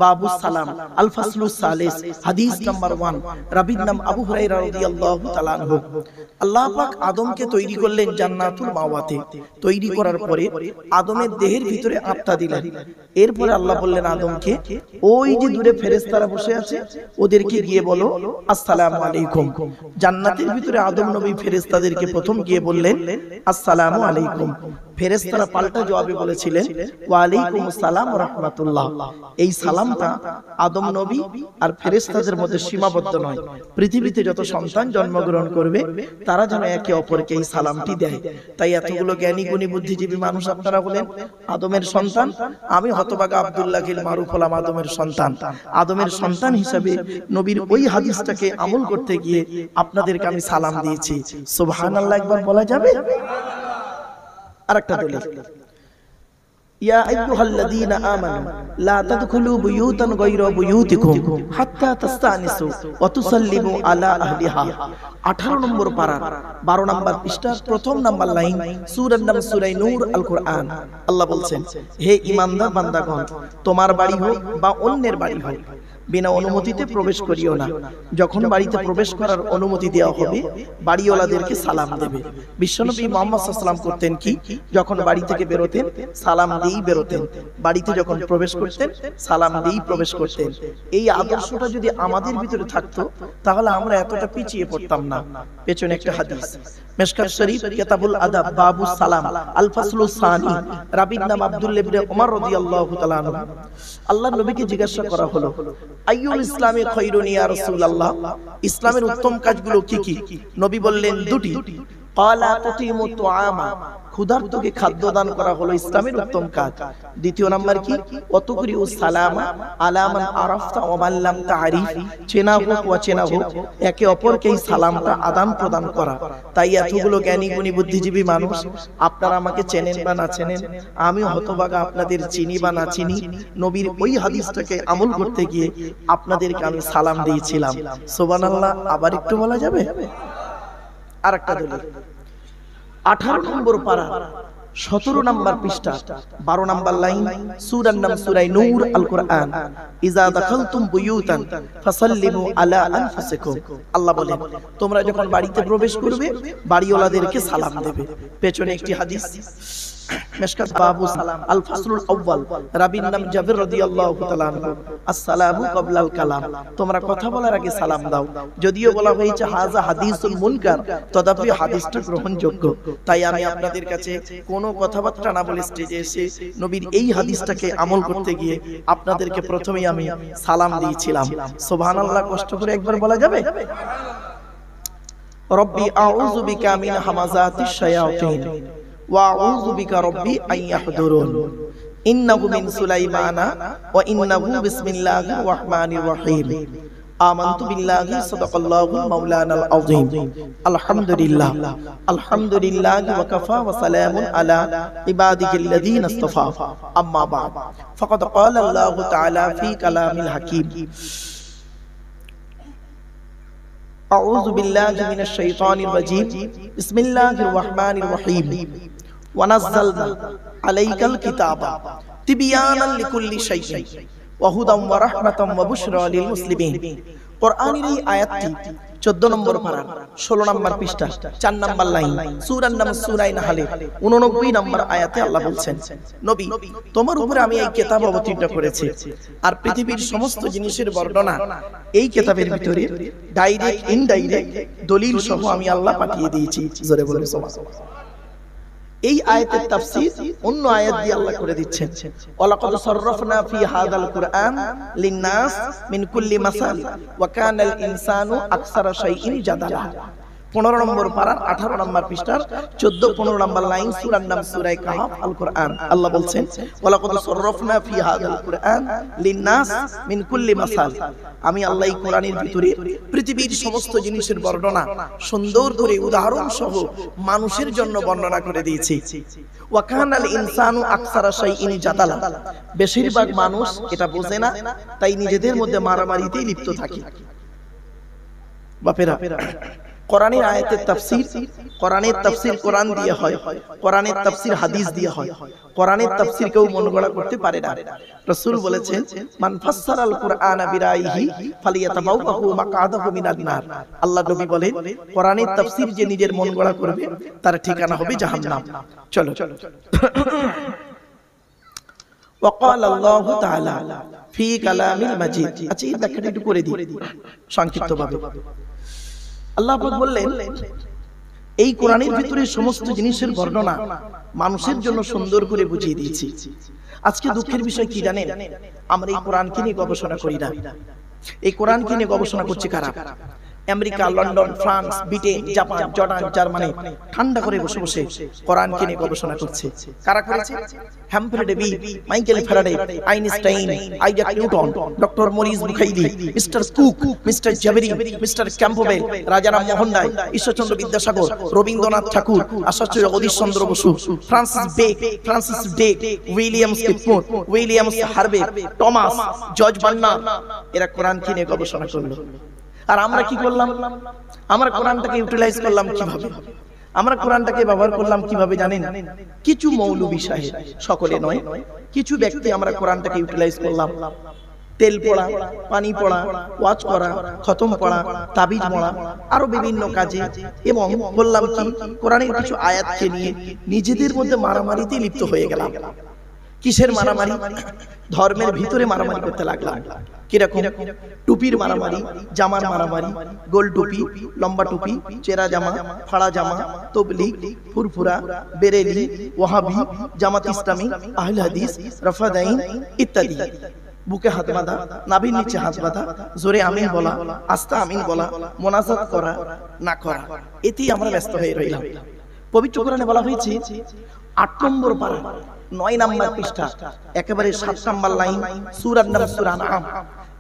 বাবু সালাম আল ফাসলুস সালিস হাদিস নাম্বার 1 রাবীর নাম আবু হুরায়রা রাদিয়াল্লাহু তাআলা আনহু। আল্লাহ পাক আদমকে তৈরি করলেন জান্নাতুল মাওয়াতে। তৈরি করার পরে আদমের দেহের ভিতরে আত্মা দিলেন। এরপরে আল্লাহ বললেন আদমকে, ওই যে দূরে ফেরেশতারা বসে আছে ওদেরকে গিয়ে বলো আসসালামু আলাইকুম। জান্নাতের ভিতরে আদম নবী ফেরেশতাদেরকে প্রথম গিয়ে বললেন আসসালামু আলাইকুম। ফেরেশতারা পাল্টা জবাবে বলেছিলেন ওয়া আলাইকুমুস সালাম ওয়া রাহমাতুল্লাহ। এই সালামটা আদম নবী আর ফেরেশতাদের মধ্যে সীমাবদ্ধ নয়। পৃথিবীতে যত সন্তান জন্মগ্রহণ করবে তারা যেন একে অপরকে এই সালামটি দেয়। তাই এতগুলো জ্ঞানী গুণী বুদ্ধিজীবী মানুষ আপনারা বলেন আদমের সন্তান, আমি হতভাগা আব্দুল্লাহ গিল মারুফ হলাম আদমের সন্তান। আদমের সন্তান হিসেবে নবীর ওই হাদিসটাকে আমল করতে গিয়ে আপনাদেরকে আমি সালাম দিয়েছি। সুবহানাল্লাহ একবার বলা যাবে? আরেকটা দলিল, ইয়া আইয়ুহাল্লাযীনা আমানু লা তাদখুলু বুয়ুতান গায়রা বুয়ুতিকুম হাত্তা তাস্তানিসু ওয়া তুসাল্লিমু আলা আহলিহা। 18 নম্বর পারা 12 নম্বর পৃষ্ঠার প্রথম নাম্বার লাইন, সূরার নাম সূরা নূর আল কোরআন। আল্লাহ বলছেন, হে ঈমানদার বান্দাগণ, তোমার বাড়ি হোক বা অন্যের বাড়ি হোক, বিনা অনুমতিতে প্রবেশ করিও না। যখন বাড়িতে প্রবেশ করার অনুমতি দেওয়া হবে বাড়িওয়ালাদেরকে সালাম দেবে। বিশ্বনবী মুহাম্মদ সাল্লাল্লাহু আলাইহি ওয়াসাল্লাম করতেন কি, যখন বাড়ি থেকে বেরোতেন সালাম দিয়েই বেরোতেন, বাড়িতে যখন প্রবেশ করতেন সালাম দিয়েই প্রবেশ করতেন। এই আদর্শটা যদি আমাদের ভিতরে থাকতো তাহলে আমরা এতটা পিছিয়ে পড়তাম না। পেছনে একটা হাদিস, মিশকাত শরীফ কিতাবুল আদাব বাবু সালাম আল ফাসলুস সানি, রাবীর নাম আব্দুল্লাহ ইবনে ওমর রাদিয়াল্লাহু তাআলা আনহু। আল্লাহর নবীকে জিজ্ঞাসা করা হলো, আইয়ুল ইসলামে খায়রুন ইয়া রাসূলুল্লাহ, ইসলামের উত্তম কাজগুলো কি কি? নবী বললেন দুটি। ক্বালা তুতিমু তুআমা, ক্ষুধার্তকে খাদ্য দান করা হলো ইসলামের উত্তম কাজ। দ্বিতীয় নাম্বার কি? ওয়াতুকরিউ সালামা আলা মান আরাফতা ওয়া মান লাম তা'রিফ, চেনা হোক অচেনা হোক একে অপরকে এই সালামটা আদান প্রদান করা। তাই এতগুলো জ্ঞানী গুণী বুদ্ধিজীবী মানুষ, আপনারা আমাকে চেনেন বা না চেনেন, আমি হতভাগা আপনাদের চিনি বা না চিনি, নবীর ওই হাদিসটাকে আমল করতে গিয়ে আপনাদেরকে আমি সালাম দিয়েছিলাম। সুবহানাল্লাহ আবার একটু বলা যাবে? আরেকটা দলিল, 18 নম্বর পারা 17 নম্বর পৃষ্ঠা 12 নম্বর লাইন, সূরার নাম সূরা নূর আল কোরআন। ইজা দাখালতুম বুয়ুতান ফাসাল্লিমু আলা আনফুসিকুম। আল্লাহ বলেন, তোমরা যখন বাড়িতে প্রবেশ করবে বাড়িওয়ালাদেরকে সালাম দেবে। পেছনে একটি হাদিস, মিশকাত বাবু সালাম আল ফাসলুল আউয়াল, রাবীর নাম জাবির রাদিয়াল্লাহু তাআলা আনহু। আসসালামু ক্বাবলাল কালাম, তোমরা কথা বলার আগে সালাম দাও। যদিও বলা হয়েছে হাযা হাদিসুল মুনকার, তথাপি হাদিসটা গ্রহণযোগ্য। তাই আমি আপনাদের কাছে কোনো কথাবার্তা না বলে স্টেজে এসে নবীর এই হাদিসটাকে আমল করতে গিয়ে আপনাদেরকে প্রথমেই আমি সালাম দিয়েছিলাম। সুবহানাল্লাহ কষ্ট করে একবার বলা যাবে? রব্বি আউযু বিকা মিন হামাযাতিশ শায়াতিন ওয়া আউযু বিকা রব্বি আন ইয়াহদুরুন। ইন্নাহু মিন সুলাইমানা ওয়া ইন্নাহু বিসমিল্লাহির রাহমানির রাহিম। আমানতু বিল্লাহি সাদাকাল্লাহুল মাওলানাল আযীম। আলহামদুলিল্লাহ আলহামদুলিল্লাহি ওয়া কাফা ওয়া সালামুন আলা ইবাদিহিল্লাযীনা ইসতাফা। আম্মা বা'দ, ফাকাদ ক্বালা আল্লাহু তাআলা ফি কালামিল হাকীম। আউযু বিল্লাহি মিনাশ শাইতানির রাজীম। বিসমিল্লাহির রাহমানির রাহিম। ওয়া নাযালনা আলাইকাল কিতাবা তিবয়ানান লিকুল্লি শাইইন ওয়া হুদাম ওয়া রাহমাতাম ওয়া বুশরা লিল মুসলিমিন। কোরআনের এই আয়াতটি 14 নম্বর পারা 16 নম্বর পৃষ্ঠা 4 নম্বর লাইন, সূরার নাম সূরা নাহলে 89 নম্বর আয়াতে আল্লাহ বলছেন, নবী তোমার উপরে আমি এই কিতাব অবতীর্ণ করেছি আর পৃথিবীর সমস্ত জিনিসের বর্ণনা এই কিতাবের ভিতরে ডাইরেক্ট ইনডাইরেক্ট দলিল সহ আমি আল্লাহ পাঠিয়ে দিয়েছি। জোরে বলুন সুবহানাল্লাহ। এই আয়াতের তাফসীর অন্য আয়াত দিয়ে আল্লাহ করে দিচ্ছেন, ওয়ালাকাদ সাররাফনা ফি হাযাল কুরআন লিন-নাস মিন কুল্লি মাসাল ওয়া কানাল ইনসানু আকসারা শাইইন জাদালা। 15 নম্বর পারা 18 নম্বর পৃষ্ঠার 14-15 নম্বর লাইন, সূরার নাম সূরা কাহফ আল কোরআন। আল্লাহ বলছেন, ওয়ালাকাদ সাররাফনা ফি হাযাল কুরআন লিন-নাস মিন কুল্লি মাসাল। আমি আল্লাহ এই কোরআনের ভিতরে পৃথিবীর সমস্ত জিনিসের বর্ণনা সুন্দর করে উদাহরণ সহ মানুষের জন্য বর্ণনা করে দিয়েছি। ওয়া কানাল ইনসানু আকসারা শাইইন জাদালা, বেশিরভাগ মানুষ এটা বোঝে না, তাই নিজেদের মধ্যে মারামারিতেই লিপ্ত থাকে। বাপেরা কোরআনের আয়াতের তাফসীর, কোরআনের তাফসীর কোরআন দিয়ে হয়, কোরআনের তাফসীর হাদিস দিয়ে হয়। কোরআনের তাফসীর কেউ মন গড়া করতে পারে না। রাসূল বলেছেন, মান ফাসসারাল কুরআনা বিরাইহি ফালিয়াতাবাওয়াহু মাকআদাহু মিনান নার। আল্লাহ নবী বলেন, কোরআনের তাফসীর যে নিজের মন গড়া করবে তার ঠিকানা হবে জাহান্নাম। চলো وقال الله تعالى في كلام المجيد। আচ্ছা এই ব্যাখ্যাটা একটু করে দিই সংক্ষিপ্তভাবে। আল্লাহ পাক বললেন, এই কোরআনের ভিতরে সমস্ত জিনিসের বর্ণনা মানুষের জন্য সুন্দর করে বুঝিয়ে দিয়েছি। আজকে দুঃখের বিষয় কি জানেন? আমরা এই কোরআনকে নিয়ে গবেষণা করি না। এই কোরআনকে নিয়ে গবেষণা করছে কারা? America, London, France, Britain, Japan, Jordan, Germany ঠান্ডা করে বসে বসে কোরআনকে নিয়ে গবেষণা করছে। কারা করেছে? Humphry Davy, Michael Faraday, Einstein, Isaac Newton, doctor Maurice Bucaille, mister Cook, mister Javeri, mister Campbell, Rajaram Mohan Roy, Ishwarchandra Vidyasagar, Rabindranath Thakur, Acharya Jagadishchandra Basu, Francis Drake, William Skipmore, William Harvey, Thomas, George Bernard, এরা কোরআনকে নিয়ে গবেষণা করলো। আর আমরা কি করলাম? আমরা কোরআনটাকে ইউটিলাইজ করলাম কিভাবে? আমরা কোরআনটাকে ব্যবহার করলাম কিভাবে জানেন? কিছু মৌলবী সাহেব, সকলে নয়, কিছু ব্যক্তি আমরা কোরআনটাকে ইউটিলাইজ করলাম তেল পড়া, পানি পড়া, ওয়াজ করা, খতম পড়া, তাবিজ পড়া, আরো বিভিন্ন কাজে, এবং বললাম কি কোরআনের কিছু আয়াতকে নিয়ে নিজেদের মধ্যে মারামারিতে লিপ্ত হয়ে গেলাম। কিসের মারামারি? ধর্মের ভিতরে মারামারি করতে লাগলাম। কিরকম? টুপির মারামারি, জামার মারামারি, গোল টুপি, লম্বা টুপি, চেরা জামা, ফাড়া জামা, তবলিগ, ফুরফুরা, বেরেলি, ওয়াহাবি, জামাত ইসলামী, আহলে হাদিস, রফাদাইন ইত্যাদি। বুকে হাত বাঁধা, নাভির নিচে হাত বাঁধা, জোরে আমিন বলা, আস্তে আমিন বলা, মোনাজাত করা না করা, এতেই আমরা ব্যস্ত হয়ে রইলাম। পবিত্র কোরআনে বলা হয়েছে ৮ নম্বর পারা ৯ নম্বর পৃষ্ঠা একেবারে ৭ নম্বর লাইন, সূরার নাম সূরা আনআম,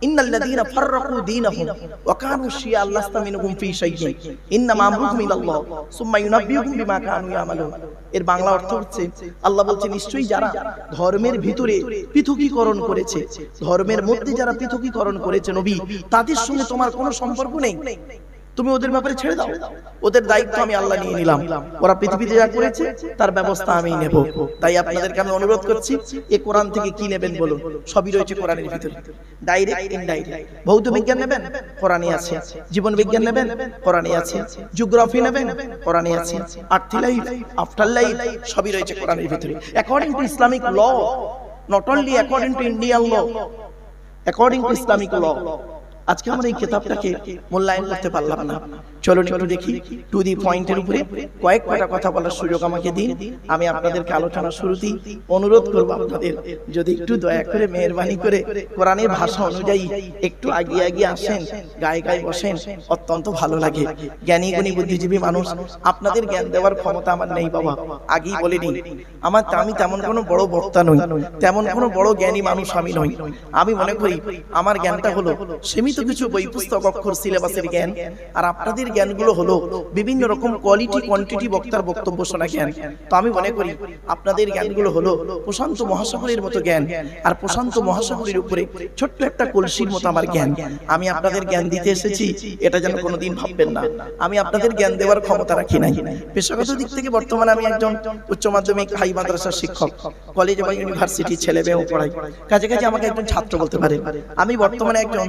ইন্নাল্লাযীনা ফাররাকু দীনাহুম ওয়া কানু শিয়া লাস্তা মিনহুম ফি শাইইন ইন্নামা আমরুহুম ইলাল্লাহ সুম্মা ইউনাব্বিউহুম বিমা কানু ইয়ামালুন। এর বাংলা অর্থ হচ্ছে, আল্লাহ বলছে নিশ্চয়ই যারা ধর্মের ভিতরে পৃথকীকরণ করেছে, ধর্মের মধ্যে যারা পৃথকীকরণ করেছে নবী, তাদের সঙ্গে তোমার কোনো সম্পর্ক নেই, তুমি ওদের ব্যাপারে ছেড়ে দাও, ওদের দায়িত্ব আমি আল্লাহ নিয়ে নিলাম, ওরা পৃথিবীতে যা করেছে তার ব্যবস্থা আমি নেব। তাই আপনাদেরকে আমি অনুরোধ করছি, এই কোরআন থেকে কি নেবেন বলুন? সবই রয়েছে কোরআনের ভিতরে, ডাইরেক্ট ইনডাইরেক্ট। ভৌত বিজ্ঞান নেবেন, কোরআনে আছে। জীবন বিজ্ঞান নেবেন, কোরআনে আছে। জিওগ্রাফি নেবেন, কোরআনে আছে। আর্থ লাইফ, আফটার লাইফ, সবই রয়েছে কোরআনের ভিতরে। According to Islamic law, not only according to Indian law, according to Islamic law. আজকে আমরা এই কিতাবটাকে মূল্যায়ন করতে পারলাম না। চলুন একটু দেখি, টু দি পয়েন্টের উপরে কয়েকটা কথা বলার সুযোগ আমাকে দিন। আমি আপনাদেরকে আলোচনা শুরুতেই অনুরোধ করব, আপনাদের যদি একটু দয়া করে মেহেরবানি করে কোরআনের ভাষা অনুযায়ী একটু আগিয়ে আগিয়ে আসেন, গায়ে গায়ে বসেন, অত্যন্ত ভালো লাগে। জ্ঞানী গুণী বুদ্ধিজীবী মানুষ, আপনাদের জ্ঞান দেওয়ার ক্ষমতা আমার নেই বাবা, আগেই বলিনি। আমি তেমন কোনো বড় বক্তা নই, তেমন কোনো বড় জ্ঞানী মানুষ আমি নই। আমি মনে করি আমার জ্ঞানটা হলো সীমিত কিছু বই পুস্তক অক্ষর সিলেবাসের জ্ঞান, আর আপনাদের জ্ঞানগুলো হলো বিভিন্ন রকম কোয়ালিটি কোয়ান্টিটি বক্তার বক্তব্য শোনা জ্ঞান। তো আমি মনে করি আপনাদের জ্ঞানগুলো হলো প্রশান্ত মহাসাগরের মতো জ্ঞান, আর প্রশান্ত মহাসাগরের উপরে ছোট্ট একটা কলসির মতো আমার জ্ঞান। আমি আপনাদের জ্ঞান দিতে এসেছি, এটা যেন কোনোদিন ভাববেন না আমি আপনাদের জ্ঞান দেওয়ার ক্ষমতা রাখি নাই। পেশাগত দিক থেকে বর্তমানে আমি একজন উচ্চ মাধ্যমিক হাই মাদ্রাসার শিক্ষক, কলেজ বা ইউনিভার্সিটি ছেলে মেয়েও পড়াই। কাজে কাজে আমাকে একজন ছাত্র বলতে পারে। আমি বর্তমানে একজন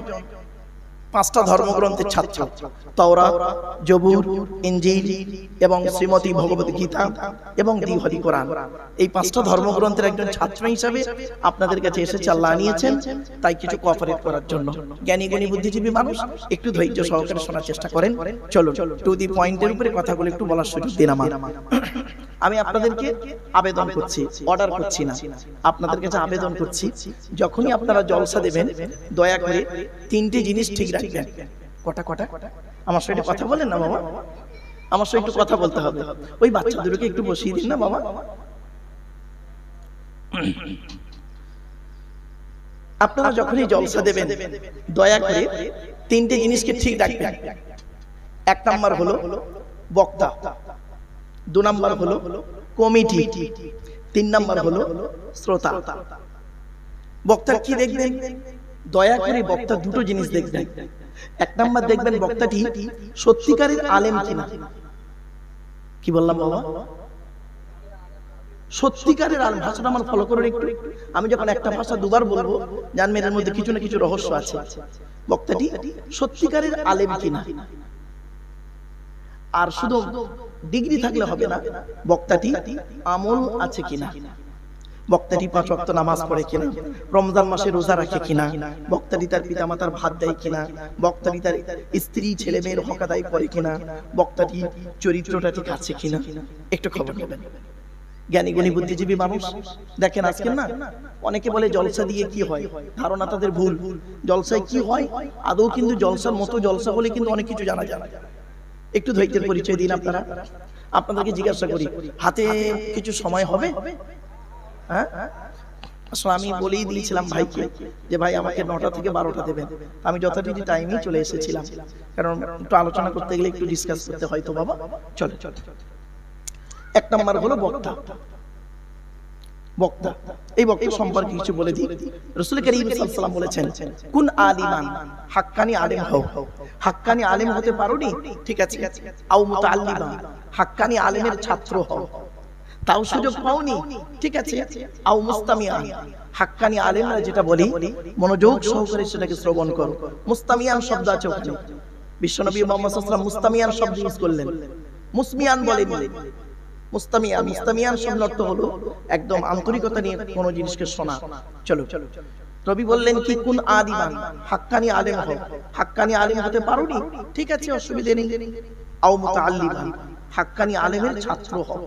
5টা ধর্মগ্রন্থের ছাত্র, তাওরাত, জবুর, ইনজিল এবং শ্রীমতী ভগবত গীতা এবং দি হলি কোরআন, এই 5টা ধর্মগ্রন্থের একজন ছাত্র হিসাবে আপনাদের কাছে এসেছে। আল্লাহ নিয়েছেন, তাই কিছু কোঅপারেট করার জন্য। জ্ঞানী গুণী বুদ্ধিজীবী মানুষ, একটু ধৈর্য সহকারে শোনার চেষ্টা করেন। চলুন টু দি পয়েন্টের উপরে কথাগুলো একটু বলার সুযোগ দিন আমার। আমি আপনাদেরকে আবেদন করছি, অর্ডার করছি না, আপনাদের কাছে আবেদন করছি, যখনই আপনারা জলসা দেবেন দয়া করে 3টে জিনিস ঠিক রাখবেন। কটা আমার সাথে কথা বলেন না বাবা, আমার সাথে একটু কথা বলতে হবে। ওই বাচ্চাদেরকে একটু বসিয়ে দিন না বাবা। আপনারা যখনই জলসা দেবেন দয়া করে 3টে জিনিসকে ঠিক রাখবেন। 1 নাম্বার হলো বক্তা, 2 নাম্বার হলো কমিটি, 3 নাম্বার হলো শ্রোতা। বক্তা কি দেখবেন? দয়া করে বক্তা 2টো জিনিস দেখবেন। এক নাম্বার দেখবেন বক্তাটি সত্যিকারের আলেম কিনা। কি বললাম বাবা? সত্যিকারের আলেম। ভাষাটা আমার ফলো করুন একটু। আমি যখন একটা ভাষা দুবার বলবো জানবেন এর মধ্যে কিছু না কিছু রহস্য আছে। বক্তাটি সত্যিকারের আলেম কিনা। আর শুধু ডিগ্রি থাকলে হবে না, বক্তাটি আমল আছে কিনা, বক্তাটি 5 ওয়াক্ত নামাজ পড়ে কিনা, রমজান মাসে রোজা রাখে কিনা, বক্তাটি তার পিতামাতার ভাত দেয় কিনা, বক্তাটি তার স্ত্রী ছেলে মেয়ের হক আদায় করে কিনা, বক্তাটি চরিত্রটা ঠিক আছে কিনা, একটু খবর নেবেন। জ্ঞানী গুণী বুদ্ধিজীবী মানুষ দেখেন আজকে না অনেকে বলে জলসা দিয়ে কি হয়, ধারণা তাদের ভুল। জলসায় কি হয় আদৌ কিন্তু জলসার মতো জলসা হলে কিন্তু অনেক কিছু জানা যায়। একটু ধৈর্যের পরিচয় দিন আপনারা। আপনাদেরকে জিজ্ঞাসা করি, হাতে কিছু সময় হবে? হ্যাঁ, আসলে আমি বলেই দিয়েছিলাম ভাইকে যে ভাই আমাকে 9টা থেকে 12টা দেবেন। আমি যথারীতি টাইমেই চলে এসেছিলাম, কারণ একটু আলোচনা করতে গেলে একটু ডিসকাস করতে হয় তো বাবা। চলে চলে। এক নাম্বার হলো বক্তা। বক্তা, এই বক্তা সম্পর্কে কিছু বলে দিই। রাসূল করিম সাল্লাল্লাহু আলাইহি ওয়াসাল্লাম বলেছেন, কুন আলিমান, হাক্কানি আলেম হও। হাক্কানি আলেম হতে পারোনি, ঠিক আছে, আও মুতাআল্লিমান, হাক্কানি আলেমের ছাত্র হও, তাও সুযোগ পাওনি, ঠিক আছে, আও মুস্তামিয়ান, হাক্কানি আলেমরা যেটা বলি মনোযোগ সহকারে সেটাকে শ্রবণ করো। মুস্তামিয়ান শব্দ আছে ওখানে, বিশ্বনবী মুহাম্মদ সাল্লাল্লাহু আলাইহি ওয়াসাল্লাম মুস্তামিয়ান শব্দ ইউজ করলেন, মুসমিয়ান বলেননি। মুস্তামিয়ান, মুস্তামিয়ান শব্দের অর্থ হলো একদম আন্তরিকতা নিয়ে কোন জিনিসকে শোনা। চলো নবী বললেন কি, কুন আলিমান, হাক্কানি আলেম হও। হাক্কানি আলেম হতে পারোনি, ঠিক আছে, অসুবিধা নেই, আও মুতাআল্লিমান, হাক্কানি আলেমের ছাত্র হও,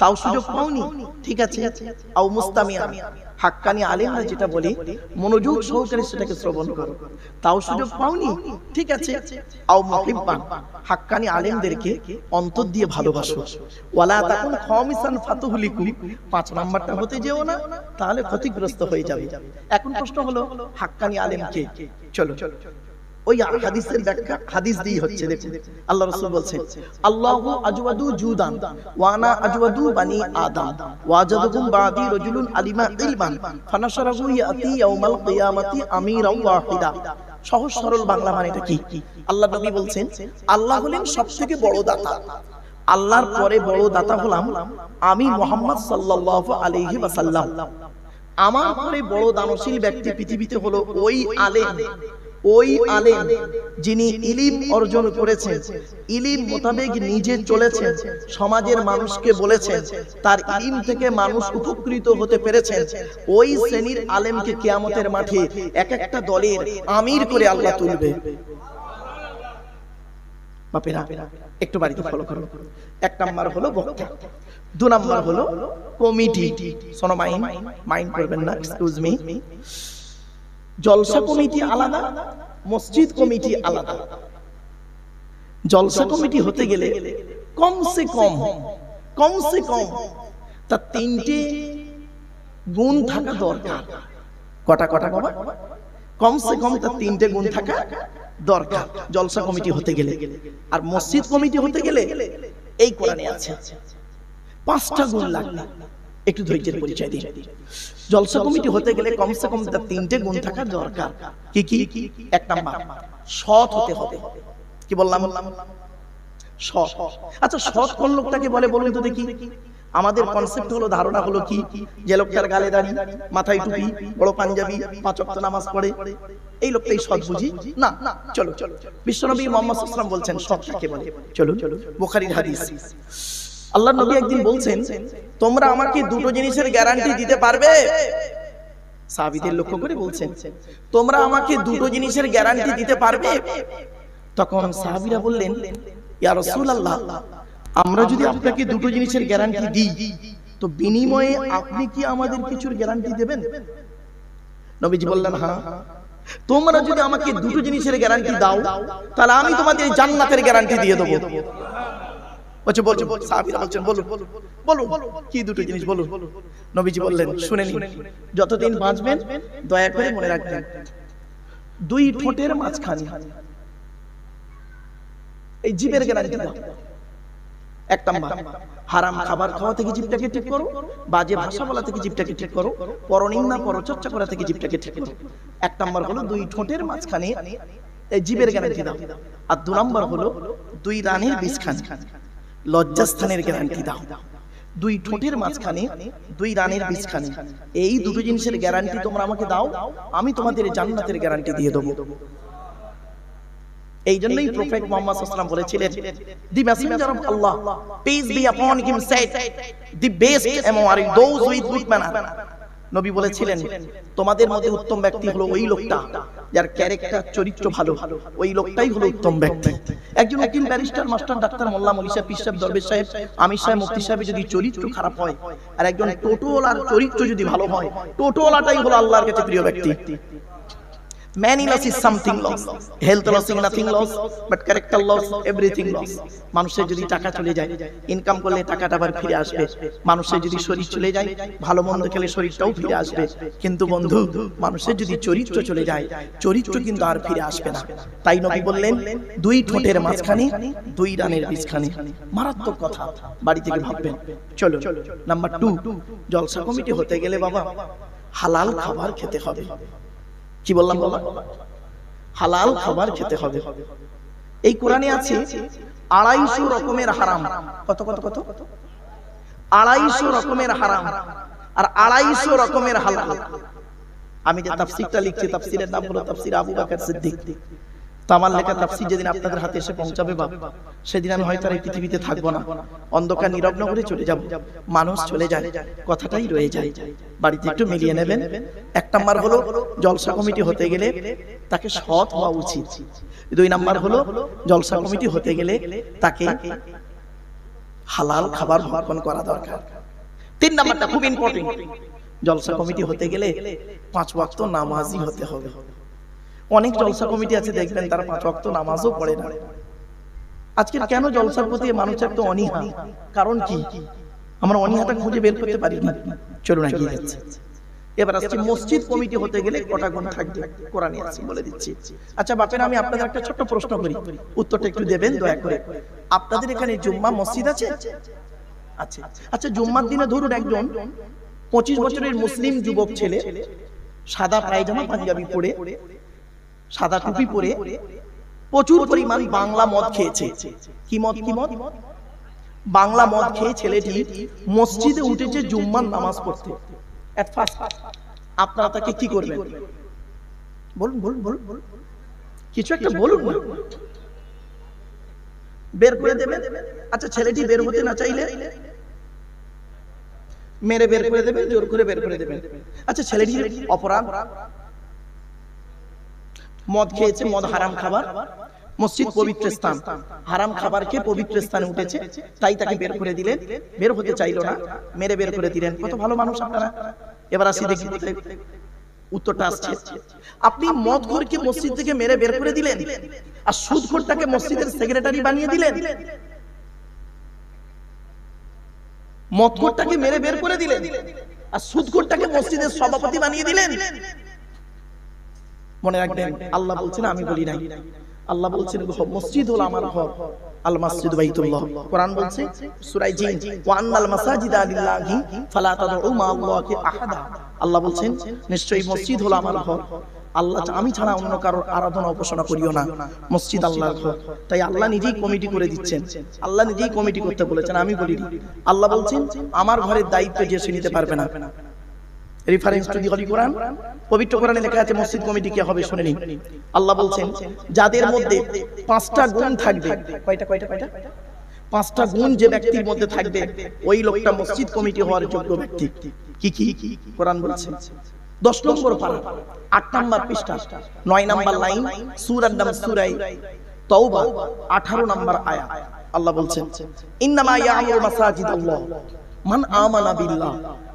তাও সুযোগ পাওনি, ঠিক আছে, আও মুস্তামিয়ান, হাক্কানি আলেমরা যেটা বলি মনোযোগ সহকারে সেটাকে শ্রবণ করো, তাও সুযোগ পাওনি, ঠিক আছে, আও মুহিব্বান, হাক্কানি আলেমদেরকে অন্তর দিয়ে ভালোবাসো, ওয়ালা তাকুন খামিসান ফাতুহলিকু, 5 নাম্বারটা হতে যেও না, তাহলে ক্ষতিগ্রস্ত হয়ে যাবে। এখন প্রশ্ন হলো হাক্কানি আলেম কে? চলো ওই হাদিসের ব্যাখ্যা হাদিস দিয়ে হচ্ছে। দেখুন আল্লাহ রাসূল বলছেন, আল্লাহু আজওয়াদু জুদান ওয়া আনা আজওয়াদু বানি আদম ওয়াজাদুকুম বাদি রাজুলুন আলিমা ইলমান ফানাশরাহু ইয়াতি ইয়াউমাল কিয়ামাতি আমিরাও ওয়াহিদা। সহজ সরল বাংলা মানেটা কি? আল্লাহ নবী বলছেন, আল্লাহ হলেন সবথেকে বড় দাতা, আল্লাহর পরে বড় দাতা হলাম আমি মুহাম্মদ সাল্লাল্লাহু আলাইহি ওয়াসাল্লাম। আমার পরে বড় দানশীল ব্যক্তি পৃথিবীতে হলো ওই আলেম, ওই আলেম যিনি ইলম অর্জন করেছেন, ইলম মোতাবেক নিজে চলেছেন, সমাজের মানুষকে বলেছেন, তার ইলম থেকে মানুষ উপকৃত হতে পেরেছেন। ওই শ্রেণীর আলেমকে কিয়ামতের মাঠে এক একটা দলের আমির করে আল্লাহ তুলবে। বাপেরা একটু বাড়িতে ফলো করুন। 1 নাম্বার হলো বক্তা, 2 নাম্বার হলো কমিটি। শোনো, মাইন্ড করবেন না, এক্সকিউজ মি। জলসা কমিটি আলাদা, মসজিদ কমিটি আলাদা। জলসা কমিটি হতে গেলে কমসে কম তার 3টে গুণ থাকা দরকার। কটা বাবা? কমসে কম তার 3টে গুণ থাকা দরকার জলসা কমিটি হতে গেলে। আর মসজিদ কমিটি হতে গেলে এই কোরআনে আছে 5টা গুণ লাগবে। একটু ধৈর্যের পরিচয় দিন। জলসা কমিটি হতে গেলে কমসে কম তার 3টে গুণ থাকা দরকার। কি কি? 1 নাম্বার, সৎ হতে হবে। কি বললাম? সৎ। আচ্ছা, সৎ কোন লোকটাকে বলে বলুন তো দেখি। আমাদের কনসেপ্ট হলো, ধারণা হলো কি, যে লোকটার গালে দাড়ি, মাথায় টুপি, বড় পাঞ্জাবি, 5 ওয়াক্ত নামাজ পড়ে, এই লোকটাই সৎ বুঝি না। চলো বিশ্বনবী মুহাম্মদ সাল্লাল্লাহু আলাইহি ওয়াসাল্লাম বলছেন সৎ কাকে বলে। চলো বুখারীর হাদিস। আল্লাহ নবী একদিন বলছেন, তোমরা আমাকে 2টো জিনিসের গ্যারান্টি দিতে পারবে? সাহাবীদের লক্ষ্য করে বলছেন, তোমরা আমাকে 2টো জিনিসের গ্যারান্টি দিতে পারবে? তখন সাহাবীরা বললেন, ইয়া রাসূলুল্লাহ, আমরা যদি আপনাকে 2টো জিনিসের গ্যারান্টি দিই তো বিনিময়ে আপনি কি আমাদের কিছুর গ্যারান্টি দেবেন? নবীজি বললেন, হ্যাঁ। তোমরা যদি আমাকে 2টো জিনিসের গ্যারান্টি দাও তাহলে আমি তোমাদের জান্নাতের গ্যারান্টি দিয়ে দেব। সাহাবীরা বলছেন, বলুন কি 2টো জিনিস বলুন। নবীজি বললেন, শুনে নিন, যতদিন বাঁচবেন দয়া করে মনে রাখবেন, 2 ঠোঁটের মাঝখানে এই জিভের গ্যারান্টি দাও। 1 নাম্বার, হারাম খাবার খাওয়া থেকে জিভটাকে ঠিক করো, বাজে ভাষা বলা থেকে জিভটাকে ঠিক করো, পরনিন্দা পরচর্চা করা থেকে জিভটাকে ঠিক করো। 1 নাম্বার হলো 2 ঠোঁটের মাঝখানে এই জীবের গ্যারান্টি দাও। আর 2 নম্বর হলো 2 রানের বীজখানে লজ্জাস্থানের গ্যারান্টি দাও। 2 ঠোঁটের মাঝখানে 2 রানের বীজখানে, এই দুটো জিনিসের গ্যারান্টি তোমরা আমাকে দাও, আমি তোমাদের জান্নাতের গ্যারান্টি দিয়ে দেবো। এই জন্যই প্রফেট মুহাম্মদ সাল্লাল্লাহু আলাইহি ওয়াসাল্লাম বলেছিলেন, দি Messenger of Allah peace be upon him said, the best among are those with good manner। নবী বলেছিলেন, তোমাদের মধ্যে উত্তম ব্যক্তি হলো ওই লোকটা যার ক্যারেক্টার, চরিত্র ভালো, ওই লোকটাই হলো উত্তম ব্যক্তি। একজন উকিল, ব্যারিস্টার, মাস্টার, ডাক্তার, মোল্লা, মৌলভী সাহেব, পীর সাহেব, দরবেশ সাহেব, আমির সাহেব, মুফতি সাহেবের যদি চরিত্র খারাপ হয়, আর একজন টোটোওয়ালার চরিত্র যদি ভালো হয়, টোটোওয়ালাটাই হলো আল্লাহর কাছে প্রিয় ব্যক্তি। Many loss is something loss, health loss is nothing loss, but character loss everything loss। মানুষের যদি টাকা চলে যায়, ইনকাম করলে টাকাটা আবার ফিরে আসবে। মানুষের যদি শরীর চলে যায়, ভালো মন্দ খেলে শরীরটাও ফিরে আসবে। কিন্তু বন্ধু, মানুষের যদি চরিত্র চলে যায়, চরিত্র কিন্তু আর ফিরে আসবে না। তাই নবী বললেন, 2 ঠোঁটের মাঝখানে 2 রানের বীজখানে। মারাত্মক কথা, বাড়ি থেকে ভাববেন। চলো নাম্বার 2, জলসা কমিটি হতে গেলে বাবা হালাল খাবার খেতে হবে। কি বললাম বাবা? হালাল খাবার খেতে হবে। এই কোরআনে আছে 250 রকমের হারাম। কত কত কত? 250 রকমের হারাম আর 250 রকমের হালাল। আমি যে তাফসীরটা লিখছি, তাফসীরের নাম হলো তাফসীর আবু বকর সিদ্দিক। তো আমার লেখা তাফসীর যেদিন আপনাদের হাতে এসে পৌঁছাবে বাবা, সেদিন আমি হয়তো আর এই পৃথিবীতে থাকবো না, অন্ধকার নীরব নগরে চলে যাব। মানুষ চলে যায়, কথাটাই রয়ে যায়। বাড়িতে একটু মিলিয়ে নেবেন। 1 নাম্বার হলো জলসা কমিটি হতে গেলে তাকে সৎ হওয়া উচিত। 2 নাম্বার হলো জলসা কমিটি হতে গেলে তাকে হালাল খাবার ভক্ষণ করা দরকার। 3 নাম্বারটা খুব ইম্পর্টেন্ট, জলসা কমিটি হতে গেলে 5 ওয়াক্ত নামাজি হতে হবে। অনেক জলসা কমিটি আছে দেখবেন তারা 5 ওয়াক্ত নামাজও পড়ে না। আজকে কেন জলসার প্রতি মানুষের তো অনীহা? কারণ কি? আমরা অনীহাটা খুঁজে বের করতে পারি না। চলুন এগিয়ে যাচ্ছি। এবার আসছে মসজিদ কমিটি হতে গেলে কটা গুণ থাকবে, কোরআনে আছে বলে দিচ্ছি। আচ্ছা বাপের, আমি আপনাদের একটা ছোট্ট প্রশ্ন করি, উত্তরটা একটু দেবেন দয়া করে। আপনাদের এখানে জুম্মা মসজিদ আছে? আচ্ছা আচ্ছা, জুম্মার দিনে ধরুন একজন 25 বছরের মুসলিম যুবক ছেলে সাদা পায়জামা পাঞ্জাবি পরে, সাদা টুপি পরে প্রচুর পরিমাণ বাংলা মদ খেয়েছে। কি মদ? কি মদ? বাংলা মদ খেয়ে ছেলেটি মসজিদে উঠেছে জুম্মার নামাজ পড়তে। এট ফার্স্ট আপনারা তাকে কি করবেন? বলুন বলুন বলুন, কিছু একটা বলুন। বের করে দেবেন? আচ্ছা, ছেলেটি বের হতে না চাইলে মেরে বের করে দেবেন, জোর করে বের করে দেবেন। আচ্ছা, ছেলেটির অপরাধ, মদ খেয়েছে, মদ হারাম খাবার, মসজিদ পবিত্র স্থান, হারাম খাবার খেয়ে পবিত্র স্থানে উঠেছে, তাই তাকে বের করে দিলেন। বের হতে চাইলো না, মেরে বের করে দিলেন। কত ভালো মানুষ আপনারা। এবার আসি দেখি কোথায় উত্তরটা আসছে। আপনি মদখোরকে মসজিদ থেকে মেরে বের করে দিলেন, আর সুদখোরটাকে মসজিদের সেক্রেটারি বানিয়ে দিলেন। মদখোরটাকে মেরে বের করে দিলেন, আর সুদখোরটাকে মসজিদের সভাপতি বানিয়ে দিলেন। মনে রাখবেন, আল্লাহ বলছেন, আমি বলি নাই, আল্লাহ বলছেন মসজিদ হলো আমার ঘর, আল মাসজিদ বাইতুল্লাহ। কোরআন বলছে সূরা জিন, ওয়া আন্নাল মাসাজিদা লিল্লাহি ফালা তাদউ মা আল্লাহি আহাদা। আল্লাহ বলছেন নিশ্চয়ই মসজিদ হলো আমার ঘর, আল্লাহ আমি ছাড়া অন্য কারোর আরাধনা উপাসনা করিও না। মসজিদ আল্লাহর ঘর, তাই আল্লাহ নিজেই কমিটি করে দিচ্ছেন। আল্লাহ নিজেই কমিটি করতে বলেছেন, আমি বলিনি। আল্লাহ বলছেন আমার ঘরের দায়িত্ব যে সে নিতে পারবে না। রেফারেন্স টু দি হলি কোরআন, পবিত্র কোরআনে লেখা আছে মসজিদ কমিটি কে হবে শুনে নিন। আল্লাহ বলছেন যাদের মধ্যে 5টা গুণ থাকবে। কয়টা কয়টা কয়টা? 5টা গুণ যে ব্যক্তির মধ্যে থাকবে, ওই লোকটা মসজিদ কমিটি হওয়ার যোগ্য ব্যক্তি। কি কি কোরআন বলছে? 10 নম্বর পারা, 8 নম্বর পৃষ্ঠা, 9 নম্বর লাইন, সূরার নাম সূরা তাওবা, 18 নম্বর আয়াত। আল্লাহ বলছেন ইন্নামা ইয়ামুরু মাসাজিদাল্লাহ মান আমানা বিল্লাহ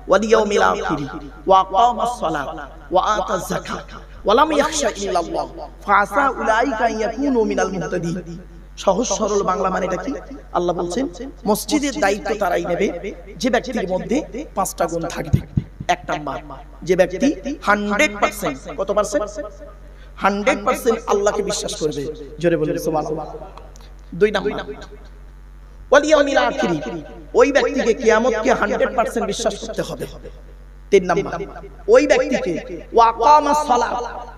ওয়াল ইয়াউমিল আখির ওয়া আকামাস সালাত ওয়া আতাজ যাকাত ওয়া লাম ইয়াখশা ইল্লাল্লাহ ফাসা উলাইকা ইয়াকুনু মিনাল মুহতাদিন। সহজ সরল বাংলা মানে এটা কি? আল্লাহ বলছেন মসজিদের দায়িত্ব তারাই নেবে যে ব্যক্তির মধ্যে 5টা গুণ থাকবে। 1 নাম্বার, যে ব্যক্তি 100%, কত পার্সেন্ট? 100% আল্লাহকে বিশ্বাস করবে। জোরে বলুন সুবহানাল্লাহ। 2 নাম্বার, ওয়াল ইয়াউমিল আখির, ওই ব্যক্তিকে কিয়ামতকে 100% বিশ্বাস করতে হবে। তিন নাম্বার, ওই ব্যক্তিকে ওয়াকামাস সালাত,